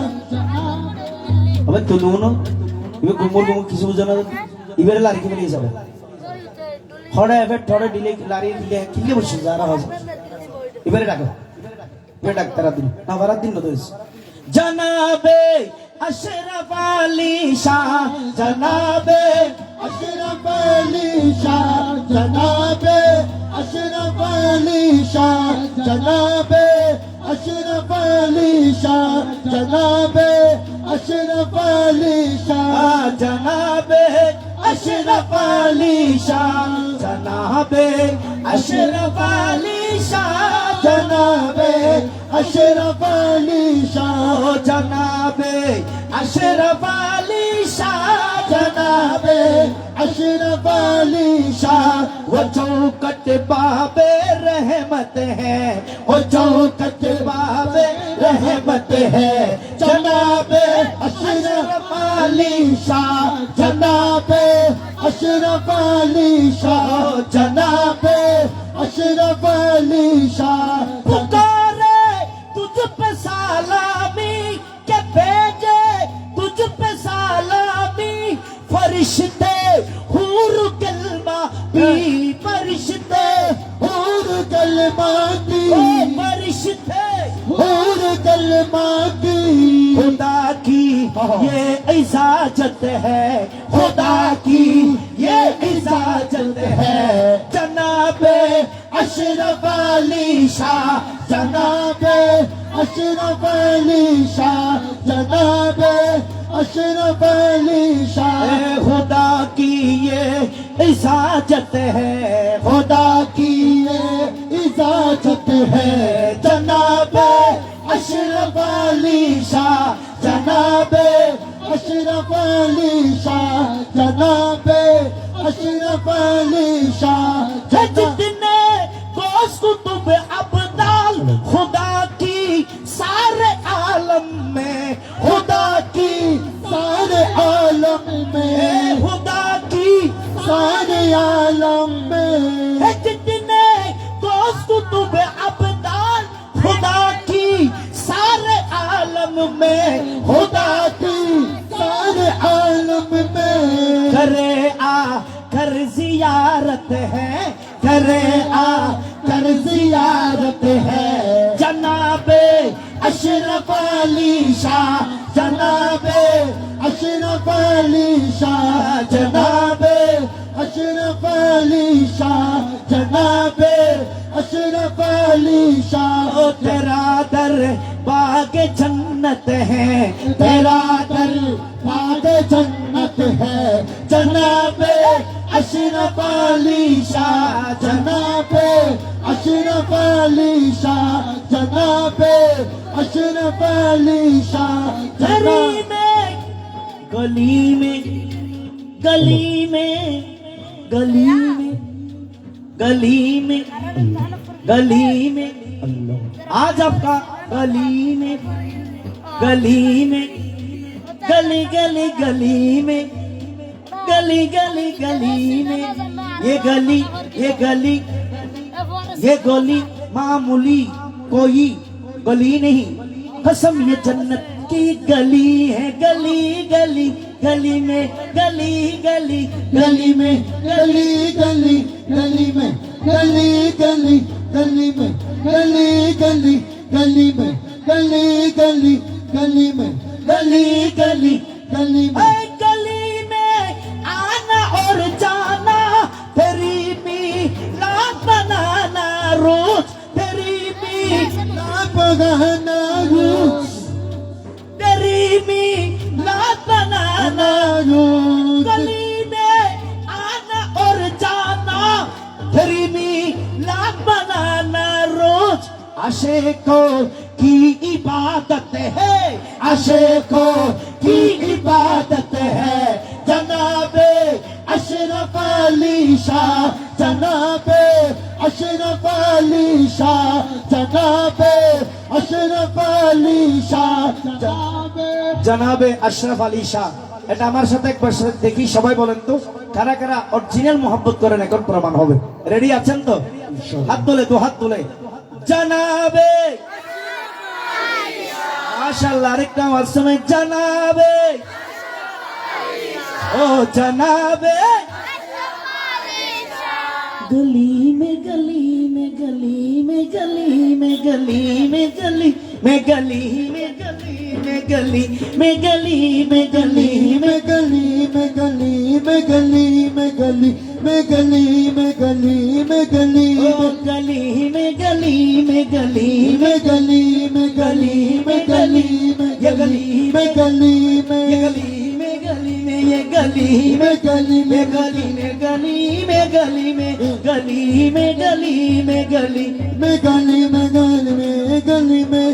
अब तो दोनों इवे गुमर किसी जना इवेरे लारी के लिए सब थोड़ा एफे थोड़ा डिले लारी डिले किल्ले बस जा रहा हो इवेरे डाको इवेरे डाक तेरा दिन ना वाला दिन न दोस जनाबे अशरफ अली शाह, जनाबे अशरफ अली शाह, जनाबे अशरफ अली शाह, जनाबे अशरफ अली शाह, जनाबे अशरफ अली शाह, जनाबे अशरफ अली शाह, जनाबे अशरफ अली शाह, जनाबे अशरफ अली शाह ओ जनाबे अशरफ अली शाह जनाबे अशरफ अली शाह वो चौकट बाबे रहमत है, वो चौकट बाबे रहमत है। जनाबे अशरफ अली शाह जनाबे अशरफ अली शाह जनाबे अशरफ अली शाह पुकारे तुझ पे सलामी के भेजे तुझ पे सलामी फरिश्ते हूर कलमा भी फरिश्ते और कलमा की ओ फरिश्ते और कलमा की खुदा की ये इजाजत है, खुदा की ये इजाजत है। जनाबे अशरफ अली शाह जनाबे अशरफ अली शाह जनाबे अशरफ अली शाह खुदा की ये इजाजत है, खुदा की ये इजाजत है जनाबे अशरफ अली शाह जनाबे अशरफ अली शाह जनाबे अशरफ अली शाह जितने दोस्त तुम अब्दाल खुदा की सारे आलम में, खुदा की सारे आलम में खुदा की सारे आलम में जितने दोस्त तुम अब्दाल खुदा की सारे आलम में, खुदा की सारे आलम में करे आ कर जियारत है, करे आ कर जियारत है जनाबे अशरफ अली शाह जनाबे अशरफ अली शाह जनाबे अशरफ अली शाह जनाबे अशरफ अली शाह ओ तेरा दर बाग जन्नत है, तेरा दर बाग जन्नत है जनाबे अशरफ अली शाह जनाबे अशरफ अली शाह जनाबे अशरफ अली शाह गली में गली में गली में गली में गली में आज आपका गली में गली में गली गली गली में गली गली गली में ये गली ये गली मामूली कोई गली नहीं, कसम ये जन्नत की गली है। गली गली गली में गली गली गली में गली गली गली में गली गली गली में गली गली गली में गली गली गली में गली गली गली में गली में आना और जाना तेरी मीलाद बनाना रोज, तेरी मीलाद बनाना रोज, तेरी मीलाद बनाना रोज गली में आना और जाना तेरी मीलाद बनाना रोज। आशिकों की इबादत है, आशिकों की इबादत है जनाबे अशरफ अली शाह जनाबे अशरफ अली शाह जनाबे अशरफ अली शाह জনাবে আশরাফ আলী শাহ। এটা আমার সাথে একবার দেখি, সবাই বলেন তো কারা কারা অরিজিনাল মোহাব্বত করেন, এখন প্রমাণ হবে। রেডি আছেন তো? হাত তোলে, দু হাত তোলে। জনাবে মাশাআল্লাহ, আরেকটা আমার সময় জনাবে ও জনাবে गली में गली में गली में गली में गली में गली में गली में गली में गली में गली में गली में गली में गली में गली में गली में गली में गली में गली ओ गली में गली में गली में गली में गली में गली में ये गली में गली में ये गली में गली में ये गली में गली में में गली में गली में गली में गली में गली में गली में गली में गली में गली में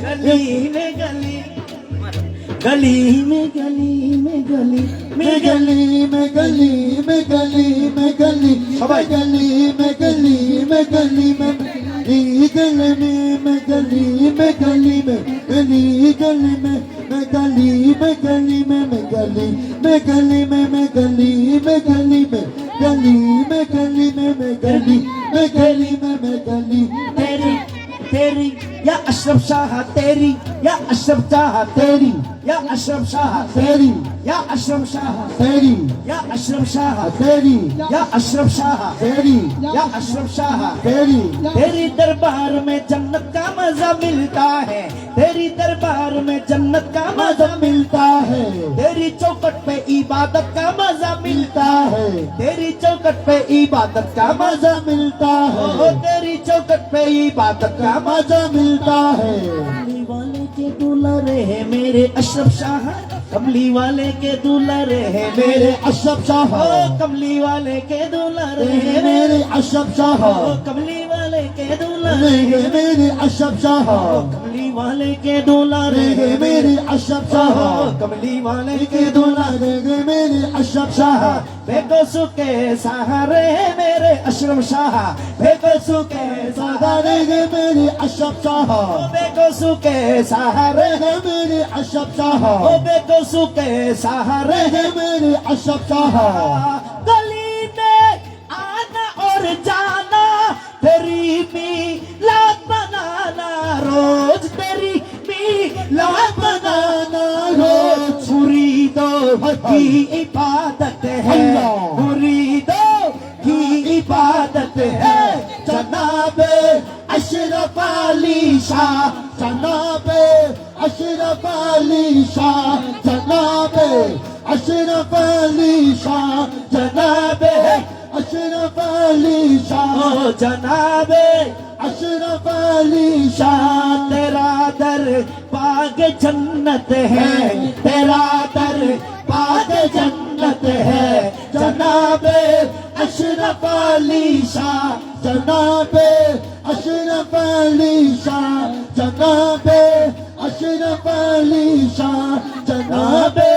गली में गली में गली में गली में गली में गली में गली সবাই गली में गली में गली में गली में गली में गली में गली गली में गली में गली में गली में गली में गली में गली में गली में गली में गली में गली में गली तेरी तेरी या अशरफ शाह तेरी या अशरफ शाह तेरी या अशरफ शाह तेरी या अशरफ शाह तेरी या अशरफ शाह तेरी या अशरफ शाह तेरी या अशरफ शाह तेरी तेरी दरबार में जन्नत का मजा मिलता है तेरी दरबार में जन्नत का मजा मिलता है तेरी चौखट पे इबादत का मजा मिलता है तेरी चौखट पे इबादत का मजा मिलता ओ है तेरी चौखट पे इबादत का मजा मिलता है कमली वाले के दुलारे है मेरे अशरफ शाह कमली वाले के दुलारे है मेरे अशरफ शाह ओ कमली वाले के दुलारे है मेरे अशरफ शाह ओ कमली वाले के दुलारे है मेरे अशरफ शाह कमली वाले के दुलारे है मेरे अशरफ शाह कमली वाले के के दुलारे मेरे अशरफ शाह बेकसू के सहारे है मेरे अशरफ शाह बेकसू के सहारे सहारे मेरे अशरफ शाह बेकसू के सहारे मेरे अशरफ शाह ओ बेकसू के सहारे मेरे अशरफ शाह गली में आना और जाना तेरी मिलाद बनाना रोज तेरी मिलाद बनाना रोज मुरीदों की इबादत है मुरीदों की इबादत है जनाबे अशरफ अली शाह जनाबे अशरफ अली शाह जनाबे अशरफ अली शाह जनाबे अशरफ अली शाह ओ जनाबे अशरफ अली शाह तेरा दर बाग जन्नत है तेरा दर बाग जन्नत है जनाबे अशरफ अली शाह जनाबे अशरफ अली शाह जनाबे अशरफ अली शाह जनाबे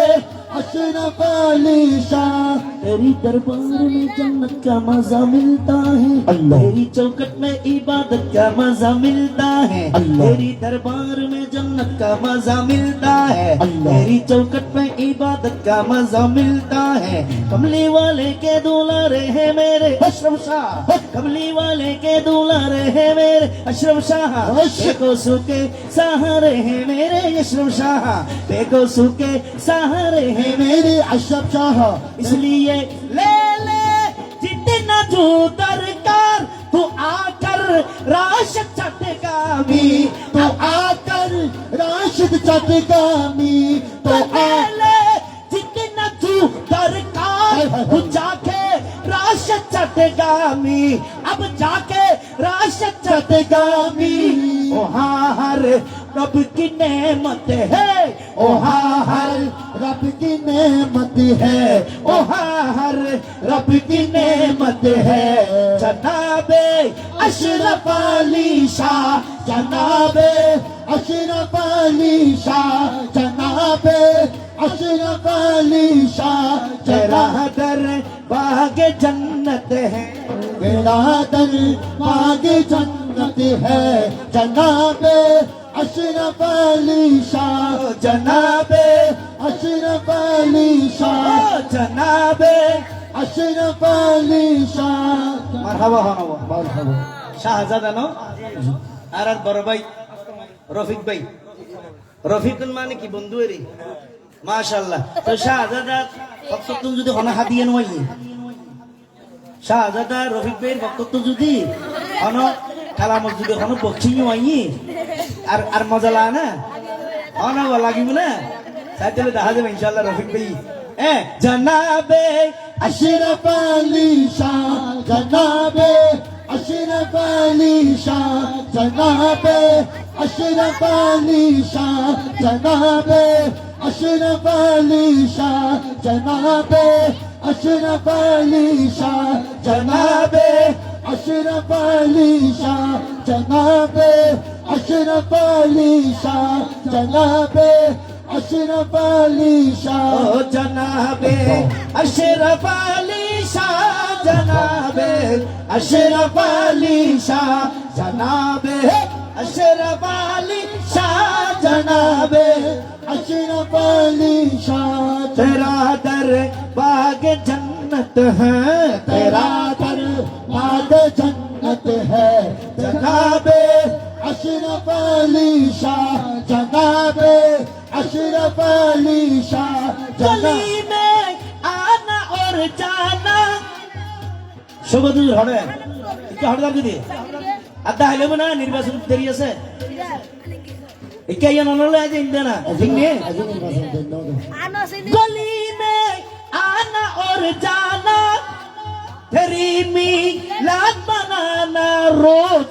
अशरफ अली शाह तेरी दरबार में जन्नत का मजा मिलता है अल्लाह। तेरी चौखट में इबादत का मजा मिलता है अल्लाह। तेरी दरबार में जन्नत का मजा मिलता है अल्लाह। तेरी चौखट में इबादत का मजा मिलता है कमली वाले के दुलारे है मेरे अशरफ शाह कमली वाले के दुलारे है मेरे अशरफ शाह बेकोसू के सहारे है मेरे अशरफ शाह बेकोसू के सहारे है मेरे अशरफ शाह इसलिए ले ले जितना जो दरकार तू आकर राशद चटगामी तो आकर राशिद चटगामी तो ले ले जितना जो दरकार तू जाके राशद चटगामी अब जाके राशद चटगामी ओ हाँ हर रब की नेमत है ओ हाँ हर रब की नेमत है ओ हाँ हर रब की नेमत है जनाबे अशरफ अली शाह जनाबे अशरफ अली शाह जनाबे अशरफ अली शाह तेरा जनाबे दर बाग जन्नत है मेरा दर बाग जन्नत है जनाबे अशरफ अली शाह जनाबे अशरफ अली शाह जनाबे अशरफ अली शाह মারহাবা হনবা শাহজাদা নো আর আর বড় ভাই রফিক ভাই রফিকুল মানে কি বন্ধু এরি মাশাআল্লাহ তো শাহজাদা বক্তব্য যদি হনা হাদিয়ে নয় শাহজাদা রফিক ভাইয়ের বক্তব্য যদি হন খেলা মসজিদে হন বক্সিং হয়নি আর আর মজা লাগে না হন লাগিব না সাইকেলে দেখা যাবে ইনশাআল্লাহ রফিক ভাই জনাবে अशरफ अली शाह जनाबे अशरफ अली शाह जनाबे अशरफ अली शाह जनाबे अशरफ अली शाह जनाबे अशरफ अली शाह जनाबे अशरफ अली शाह जनाबे अशरफ अली शाह जनाबे अशरफ अली शाह ओ जनाबे अशरफ अली शाह जनाबे अशरफ अली शाह जनाबे अशरफ अली शाह जनाबे अशरफ अली शाह तेरा दर बाग जन्नत है तेरा दर बाग जन्नत है जनाबे अशरफ अली शाह जनाबे अशरफ अली शाह गली में आना और जाना শুভদুল হড়ে কি হড়দার দিদি আদা হইলো না নির্বাচন দেরি আছে ইকাইয়া ননলে আজ ইন্দেনা ঠিক নে गली में आना और जाना तेरी मिलाद बनाना रोज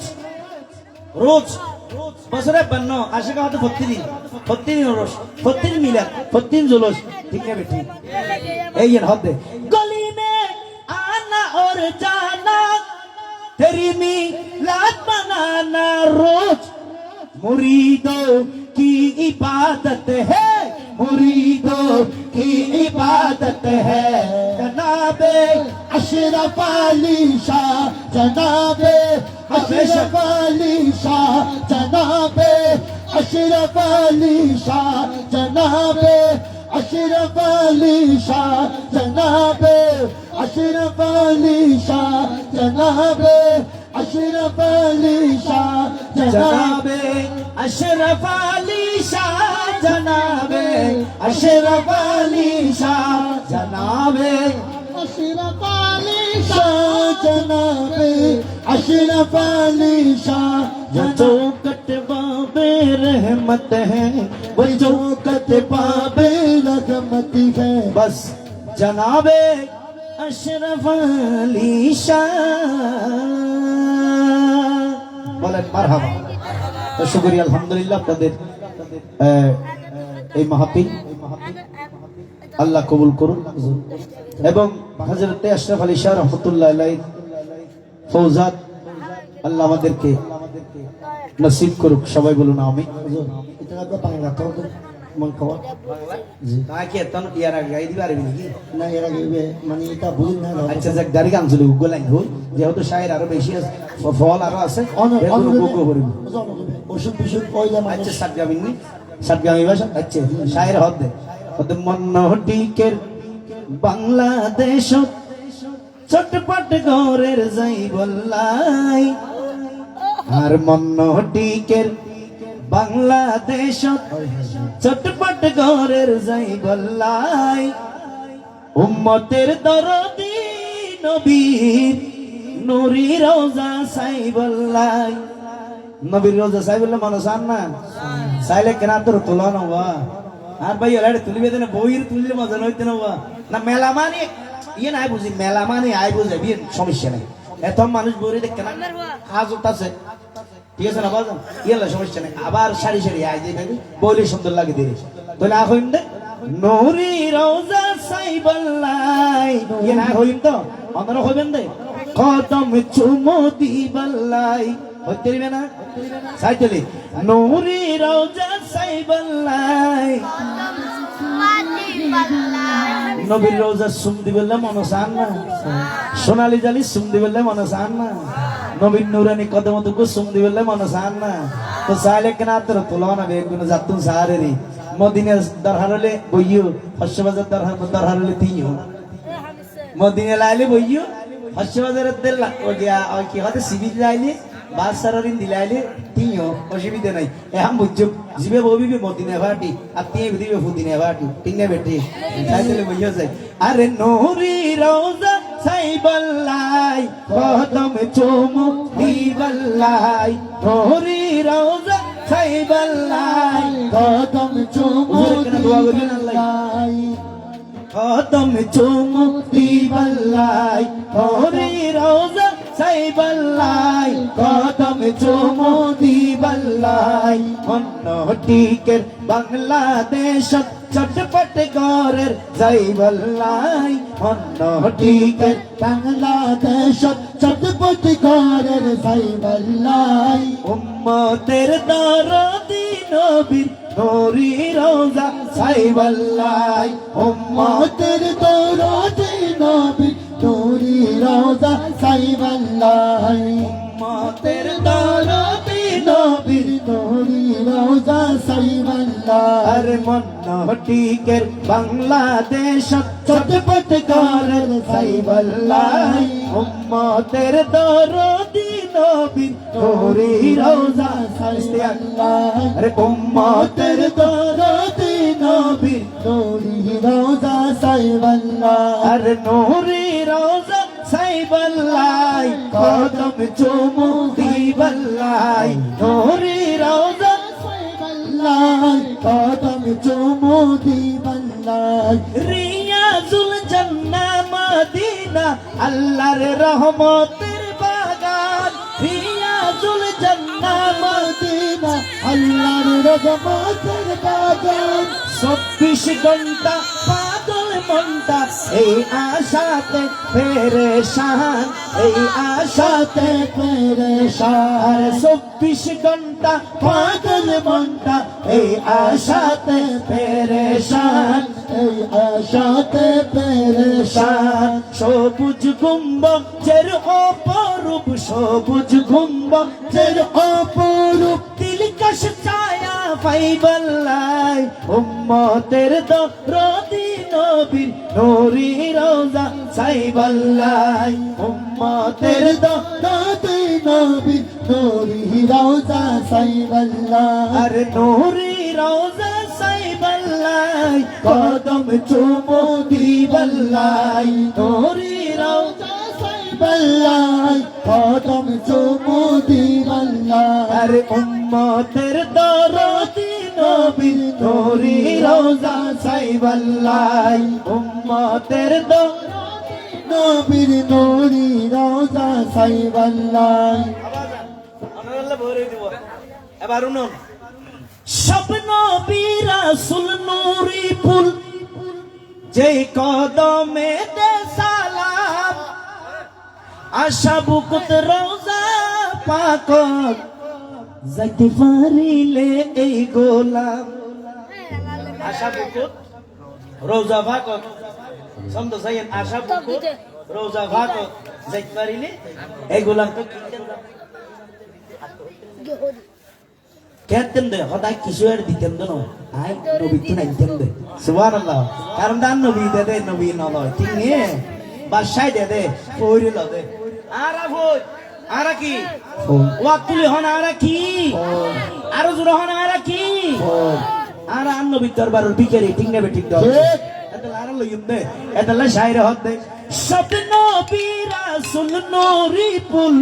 रोज বছরে 52 আশিকা হতে প্রতিদিন রোজ প্রতিদিন মিলাদ প্রতিদিন জুলুস ঠিক না বেটি এই হদ गली में आना और जाना तेरी मिलाद बनाना रोज मुरीदों की इबादत है मुरीदों की इबादत है जनाबे अशरफ अली शाह जनाबे अशरफ अली शाह जनाबे अशरफ अली शाह जनाबे अशरफ अली शाह जनाबे अशरफ अली शाह जनाबे अशरफ अली शाह जनाबे जनाबे अशरफ अली शाह जनाबे अशरफ अली शाह जनाबे अशरफ अली शाह जनाबे अशरफ अली शाह जो चौकट बाबे रहमत है वो चौकत बाबे लगमती है बस जनाबे अशरफ अली शाह বলেন মারহাবা তো শুকরিয়া আলহামদুলিল্লাহ আপনাদের এই মাহফিল আল্লাহ কবুল করুন এবং হযরত আশরাফ আলী শাহ রাহমাতুল্লাহ আলাইহি ফৌজাত আল্লাহ আমাদেরকে নসিব করুক সবাই বলুন আমিন এটা তো বাংলা তো মন খাওয়া তাকে এতন ইয়ার আগে গাই দিবা আরবি নাকি না এর আগে মানে এটা বুঝুন না আচ্ছা যাক দাড়ি গান চলে উগো লাইন হই যেহেতু শায়ের আরো বেশি আছে ফল আরো আছে এগুলো উগো করিব ওষুধ বিশুদ্ধ ওইলা আচ্ছা সাতগামী ভাষা আচ্ছা শায়ের হদ মন্নটিকের বাংলাদেশ চটপট ঘরের যাই বললাই আর মন্নটিকের বাংলাদেশ চটপট ঘরের যাই বললাই উম্মতের দরদি নবীর নুরি রোজা সাই বললাই নবীর রোজা সাই বললে মানুষ আন না চাইলে কেনা তোর তোলা নবা আর ভাই এলাড়ে তুলিবে না বইয়ের তুললে মজা নইতে নবা না মেলা মানে ইয়ে নাই বুঝি মেলা মানে আই বুঝে বিয়ে সমস্যা নাই এত মানুষ বইরে দেখতে না হাজত আছে ঠিক আছে না বাজান ইয়ে সমস্যা নাই আবার সারি সারি আই যে বইলে সুন্দর লাগে দিলে তো না হইম দে নুরি রোজা সাই বললাই ইয়ে না হইম তো আমরা হইবেন দে কদম চুমো দি বললাই হইতে দিবে না সাইতেলি নুরি রোজা সাই বললাই নবীর রোজা সুম দিবেলে মনে চান না সোনালি জালি সুম দিবেলে মনে চান না নবীর নুরানি কদম তুকু সুম দিবেলে মনে চান না তো চাইলে কেনা তোর তোলা না বেগুন যাতুন সাহারেরি মদিনা দরহারলে বইয়ো হর্ষবাজার দরহারলে তিনিও মদিনা লাইলে বইয়ো হর্ষবাজারের তেল ও গিয়া কি হতে সিবিল লাইলে বাসারিন দিলাইলে তিনিও অসুবিধা নাই এখন বুঝছো জিবে ববিবে মদিনা ভাটি আর তিয়ে দিবে ফুদিনা ভাটি তিনে বেটি সাইকেলে বইয়া যায় আরে নুরি রোজা সাই বললাই কদম চুমু দি বললাই নুরি রোজা সাই বললাই কদম চুমু দিলাই কদম চুমু দি বললাই নুরি রোজা সাই বললাই কদম চুমু দি বললাই মন্নটিকের বাংলাদেশ চটপট ঘরের যাই বললাই মন্নটিকের বাংলাদেশ চটপট ঘরের যাই বললাই উম্মতের দরদি নবীর নূরি রোজা সাইবাল্লাই উম্মতের দরদি নবী নূরি রোজা সাইবাল্লাহ উম্মতের দরদি নবী নূরি রোজা সাইবাল্লাহ আর মন্নটিকের বাংলাদেশ চটপট করেন সাইবাল্লাই উম্মতের দরদি নবী নূরি রোজা সাইবাল্লাই আরে উম্মতের দরদি নবী নূরি রোজা সাইবাল্লাহ আর নূরি রোজা সাইবাল্লাই কদম চুমু দিবাল্লাই নূরি রোজা সাইবাল্লাহ কদম চুমু দিবাল্লাহ রিয়াজুল জান্নাহ মদিনা আল্লাহর রহমতের বাগান রিয়াজুল জান্নাহ মদিনা আল্লাহর রহমতের বাগান 24 ঘন্টা পাগল মনটা এই আশাতে পেরেশান এই আশাতে পেরেশান 24 ঘন্টা পাগল মনটা এই আশাতে পেরেশান এই আশাতে পেরেশান সবুজ গুম্বজের অপরূপ সবুজ গুম্বজের অপরূপ দিলকশ ছায়া পাইবাল্লাই উম্মতের দরদি নবীর নূরি রোজা সাইবাল্লাই উম্মতের দরদি নবী নূরি রোজা সাইবাল্লাহ আর নূরি রোজা সাইবাল্লাই কদম চুমু দিবাল্লাই নূরি রোজা সাইবাল্লাহ কদম চুমু দিবাল্লাহ আর উম্মতের দরদি নবী নূরি রোজা সাইবাল্লাই উম্মতের নবীর নূরি রোজা সাইবাল্লাহ এবার শুনুন সব নবী রাসূল নূরি ফুল যেই কদমে দে সালাম আশা বুকুত রোজা পাকত যাইতে পারিলে এই গোলাম আশা বুকুত রোজা পাকত সমদ যাইন আশা বুকুত রোজা পাকত যাইতে পারিলে এই গোলাম তো কেতেন দে হঠাৎ কিছু আর দিতেন না আই নবী তো নাইতেন দে সুবহানাল্লাহ কারণ দান নবী দে নবী নলয় ঠিক নিয়ে বাদশাহ দে পয়রি ল দে আরা ভই আরা কি ওয়াতুলি হন আরা কি আর জুর হন আরা কি আর আন নবী দরবারের ভিখারি ঠিক নেবে ঠিক দাও এটা আর লইম দে এটা লা শায়রে হদ দে সব নবী রাসূল নূরি ফুল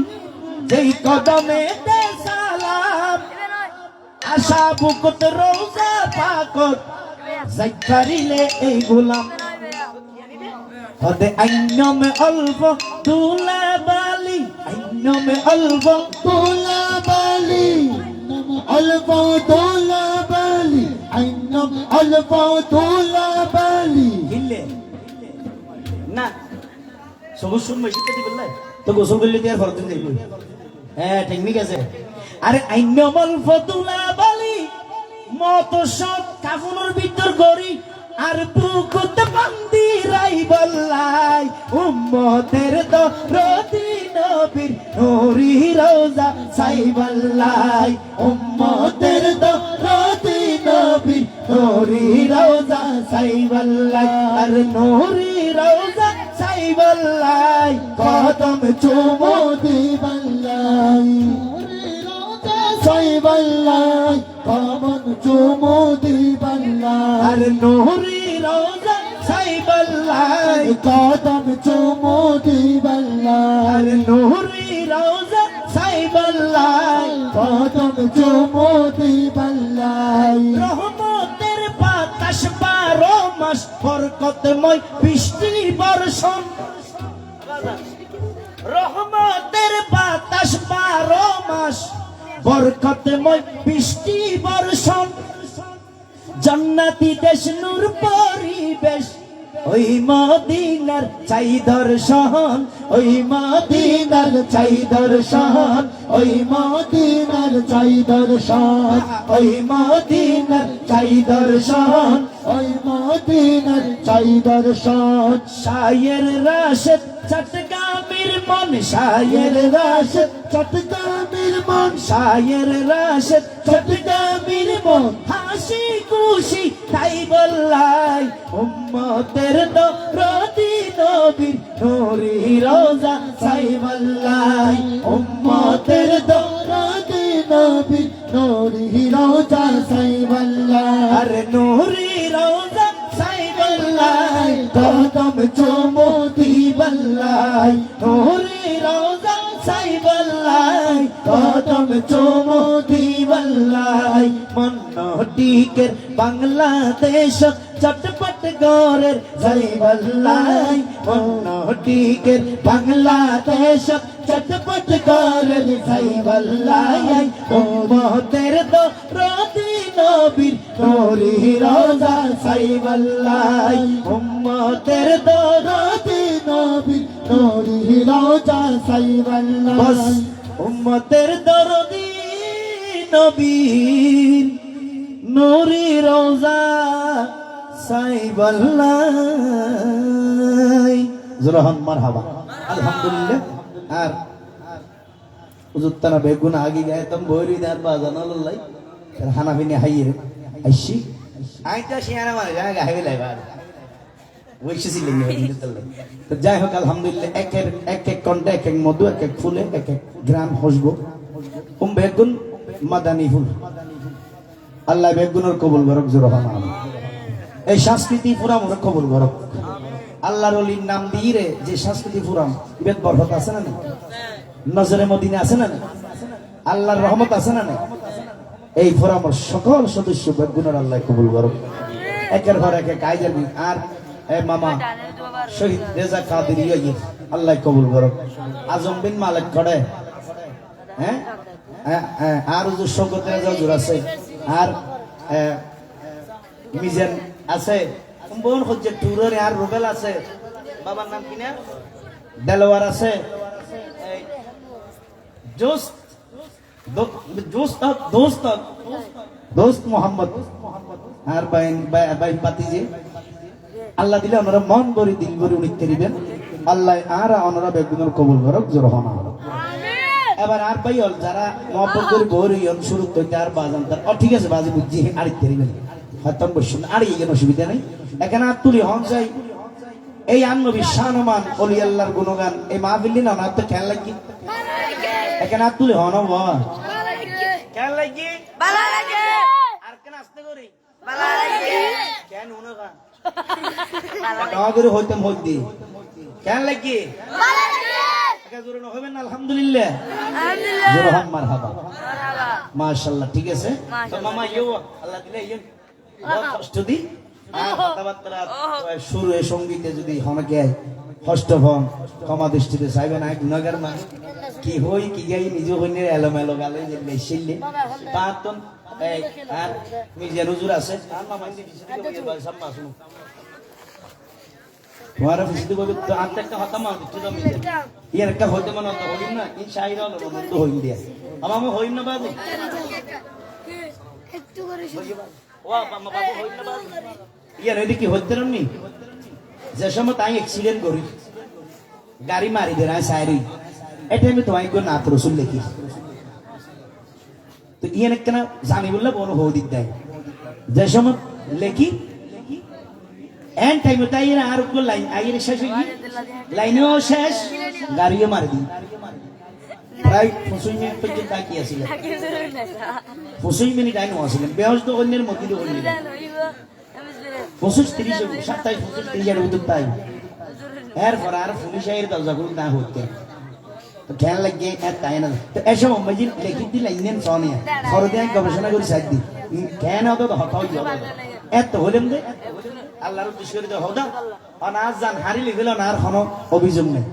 যেই কদমে দে সালাম আশা বুকুত রোজা পাকত যাইতারিলে এই গোলাম হদে আইনমে অল্প দুলা বালি আইনমে অল্প তোলা বালি অল্প তোলা বালি আইনম অল্প তোলা বালি কিনলে না সবুজ শুন মেশিন দিতে বললে তো গোসল করলে দিয়ে আর ফরত দিন হ্যাঁ টেকনিক আছে আরে আইনম অল্প দুলা বালি মত সব কাফনের ভিতর গড়ি আর বুকুত বান্দি রাইবাল্লাই উম্মতের দরদি নবীর নূরি রোজা সাইবাল্লাই উম্মতের দরদি নবীর নূরি রোজা সাইবাল্লাই আর নূরি রোজা সাইবাল্লাই কদম চুমু দিবাল্লাই সাইবাল্লাই কদম চুমু দিবাল্লাই আর নূরি রোজা সাইবাল্লাই কদম চুমু দিবাল্লাই আর নূরি রোজা সাইবাল্লাই কদম চুমু দিবাল্লাই রহমতের বাতাস 12 মাস বরকতময় বৃষ্টি বর্ষণ রহমতের বাতাস 12 মাস বরকতময় বৃষ্টি বর্ষণ জান্নাতি দেশ নূর পরিবেশ ওই মদিনার চাই দর্শন, ওই মদিনার চাই দর্শন, ওই মদিনার চাই দর্শন, ওই মদিনার চাই দর্শন, ওই মদিনার চাই দর্শন। শায়ের রাশেদ চট্টগ্রামের মন, শায়ের রাশেদ চট্টগ্রামের মন, শায়ের রাশেদ চট্টগ্রামের মন, হাসি খুশি তাই বললাই উম্মতের দরদি নবীর নূরি রোজা চাই বললাই উম্মতের দরদি নবী নূরি রোজা সাইবাল্লাহ, আরে নূরি রোজা চাই বললাই কদম চুমো বললাই নূরি রোজা চাই বললাই কদম চুমো বললাই মন্নটিকের বাংলাদেশ চটপট গরের যাই বললাই মন্নটিকের বাংলাদেশ চটপট গরের যাই বললাই উম্মতের দরদি নবীর নূরি রোজা চাই বললাই উম্মতের দরদি নবী নূরি রোজা সাইবাল্লাহ, বস উম্মতের দরদি নবীর নূরি রোজা সাইবাল্লাহ। জোরহান মারহাবা আলহামদুলিল্লাহ। আর হুজুর তারা বেগুন আগে গায় তম বইরি দার বাজানাল্লাই হানাফিনে হাইরে আইসি আইতা শিয়ানা মানে জায়গা গাইবে লাইবা ওইসেছিলেন তো যাই হোক আলহামদুলিল্লাহ এক এক কণ্ঠে এক এক মধু এক এক ফুলে এক এক গ্রাম হসবো বেগুন মাদানি ফুল আল্লাহ বেগুনের কবুল করক জোরহান এই সংস্কৃতি পুরাম ওরা কবুল করক আল্লাহর ওলির নাম দিয়ে রে যে সংস্কৃতি পুরাম ইবেদ বরকত আছে না না নজরে মদিনা আছে না না আল্লাহর রহমত আছে না না এই ফোরামের সকল সদস্য বেগুনের আল্লাহ কবুল করক একের ঘর এক এক আইজার আর মামা শহীদ রেজা কাদেরী আল্লাহ কবুল করক আজম বিন মালিক করে হ্যাঁ আর হুজুর শওকত রেজা হুজুর আছে আর মিজান আছে বোন হচ্ছে টুরের আর রুবেল আছে বাবার নাম কি না দেলোয়ার আছে দোস্ত দোস্ত দোস্ত দোস্ত মোহাম্মদ আর বাইন পাতিজি আল্লাহ দিলে ওনারা মন ভরি দিল ভরি উনি করিবেন আল্লাহ আর ওনারা বেগুনের কবুল করক জোরহান এবার আর ভাই হল যারা মহব্বত করে ভরি শুরু করতে আর বাজান তার ঠিক আছে বাজি বুঝছি আড়ি করিবেন হয়তো বসুন আর এই অসুবিধা নেই এখানে আর তুলি হন যাই এই আননবী শানমান অলি আল্লাহর গুণগান এই মাহফিল না ওনার তো খেয়াল লাগি এখানে আর তুলি হন বাবা খেয়াল লাগি ভালো লাগে আর কেন আসতে করি ভালো লাগে কেন উনগা হইতাম হইতি কেন লাগি আলহামদুলিল্লাহ মাশাআল্লাহ ঠিক আছে তো মামা ইয়ো আল্লাহ দিলে ইয়ো কষ্ট দি কথাবার্তা সুরে সঙ্গীতে যদি হনকে হষ্টভন ক্ষমা দৃষ্টিতে চাইবেন এক গুণাগার মা কি হই কি গাই নিজ হইনের এলোমেলো গালে যে বেশিলে পাতন আর মিজান হুজুর আছে আর মামা ইন্দি বিশিষ্ট সব মাসু তোমারা বিশিষ্ট বলে তো আর একটা হতা মা দিতে দাও মিজান ইয়ার একটা হইতে মন তো হইম না ইন শাইরা হলো তো হইম দিয়া আমা হইম না বাবু একটু করে ও মামা বাবু হইম না বাবু ইয়ার এদিকে কি হইতে রনি যে সময় তাই অ্যাক্সিডেন্ট করি গাড়ি মারি দে না সাইরি এটা আমি তোমায় গো নাত রসুল লিখি তো ইয়ান কেন জানি বললে বড় হো দিক দেয় যে সময় লেখি এন টাইমে তাই আর উপর লাইন আইরে শেষ হই লাইনও শেষ গাড়িও মারি দি প্রায় 25 মিনিট পর্যন্ত তাকি আছিল 25 মিনিট আইনো আছিল বেহস তো অন্যের মতি তো হইল 25 30 27 25 30 এর উদ্যোগ তাই এরপর আর পুলিশ আইরে দরজা খুলে না হইতে তো খেয়াল লাগে তাই না তো এসব মজিদ লিখি দিল ইন্ডিয়ান সোনিয়া ফরদে গবেষণা করে সাইড দি কেন তো হতাই যাবে এত হলেম দে আল্লাহর উদ্দেশ্য করে হদা অনাজ জান হারি লিখল না আর কোনো অভিযোগ নেই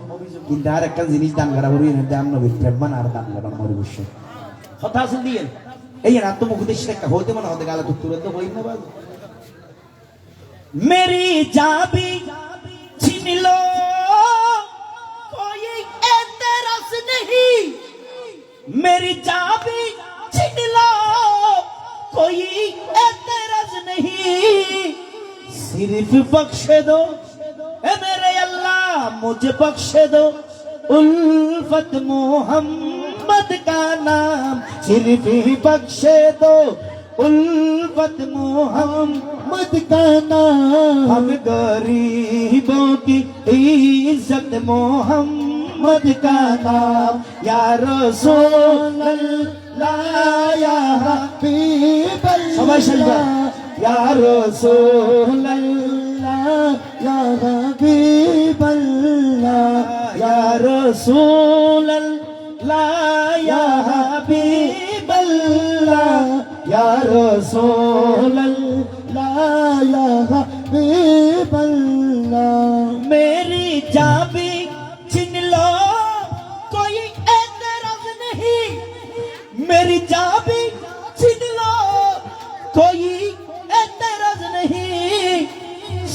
কিন্তু আর একটা জিনিস দান করা হরি না দান নবী প্রেমান আর দান করা মরি বসে কথা আছে দিয়েন এই না আত্মমুখদেশ একটা হইতে মনে হতে গালা তুলে তো হই না বাজ मेरी चाबी छीन लो कोई एतराज नहीं, मेरी चाबी छीन लो कोई एतराज नहीं, सिर्फ बख्शे दो ए मेरे अल्लाह मुझे बख्शे दो, उल्फत मोहम्मद का नाम सिर्फ ही बख्शे दो, उल्फत मोहम्मद का नाम, हम गरीबों की इज्जत मोहम्मद का नाम, या रसूल अल्लाह या हबीब अल्लाह, या रसूल अल्लाह या हबीब अल्लाह, या रसूल अल्लाह या हबीब अल्लाह, या रसूल अल्लाह या हबीब अल्लाह। मेरी चाबी छीन लो कोई एतराज नहीं, मेरी चाबी छीन लो कोई एतराज नहीं,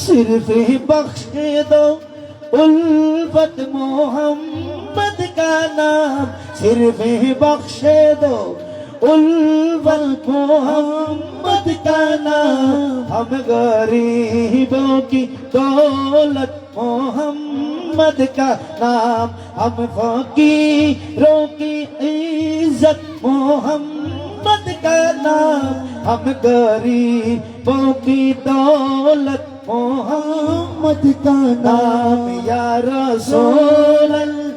सिर्फ ही बख्श दो उल्फत मोहम्मद का नाम, सिर्फ ही बख्श दो उल्फत मोहम्मद का नाम, हम गरीबों की दौलत मोहम्मद का नाम, हम फकीरों की इज्जत मोहम्मद का नाम, हम गरीबों की दौलत मोहम्मद का नाम, या रसूल अल्लाह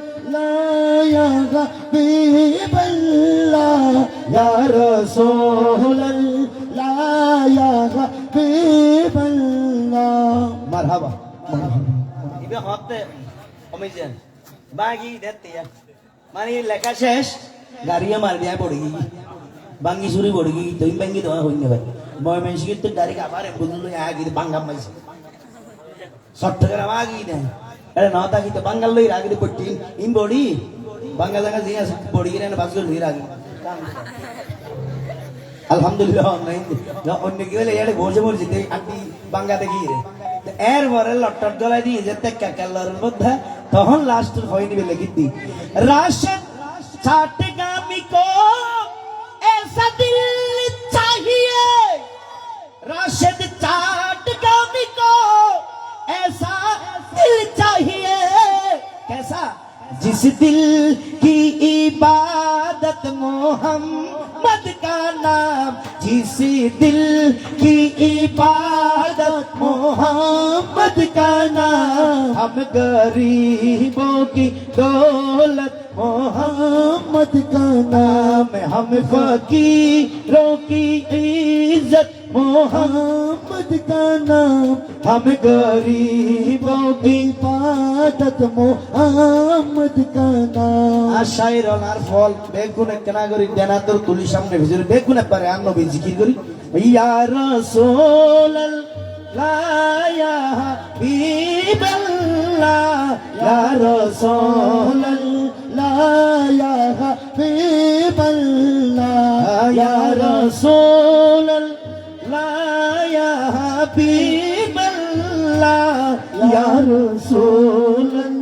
या हबीब अल्लाह, या रसूल अल्लाह या हबीब अल्लाह। मरहबा ইবে হতে কমিছেন বাগি দেখতে মানে লেখা শেষ গাড়িয়ে মার দিয়া পড়ে গিয়ে বাঙ্গি চুরি পড়ে গিয়ে তুই বাঙ্গি দেওয়া হইনি ভাই মই মেশিকে তো ডাইরেক্ট আবার বুঝলো আগে বাঙ্গা মাইছে চট্টগ্রাম আগি দেন আরে না তাকি তো বাঙ্গাল লই আগে পড়তি ইন বডি বাঙ্গা জায়গা জিয়া বডি রে না বাসগুলো লই আগে আলহামদুলিল্লাহ নাই অন্য কি হলে এড়ে বসে বসে তে আন্টি বাঙ্গা দেখি রে এর পরে লটট গলায় দিয়ে যে তেক্কা কাল্লার মধ্যে তখন লাস্ট হয়নি বলে গিদ্দি রাশেদ ছাটগামি কো ऐसा दिल चाहिए, राशिद चाटगामी को ऐसा दिल चाहिए, कैसा जिस दिल की इबादत मोहम्मद का नाम, जिस दिल की इबादत मोहम्मद का नाम, हम गरीबों की दौलत मोहम्मद का नाम, हम फकीरों की इज्जत मोहम्मद का नाम, हम गरीबों की इबादत मोहम्मद का नाम। আশাইর ওনার ফল বেগুনে কেনা করি দেনা তোর তুলি সামনে ভিজরে বেগুনে পারে আর নবী জিকির করি ইয়া রাসূলুল্লাহ ইয়া হাবিবাল্লাহ, ইয়া রাসূলুল্লাহ ইয়া হাবিবাল্লাহ, ইয়া রাসূলুল্লাহ ইয়া হাবিবাল্লাহ, ইয়া রাসূলুল্লাহ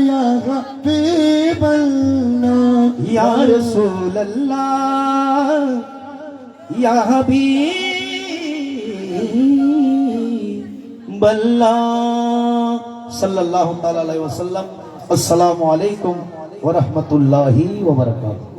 ইয়া হাবিবাল্লাহ, ইয়া রাসূলুল্লাহ ইয়া হাবিবাল্লাহ সাল্লাল্লাহু তাআলা আলাইহি ওয়াসাল্লাম। আসসালামু আলাইকুম ওয়া রাহমাতুল্লাহি ওয়া বারাকাতুহু।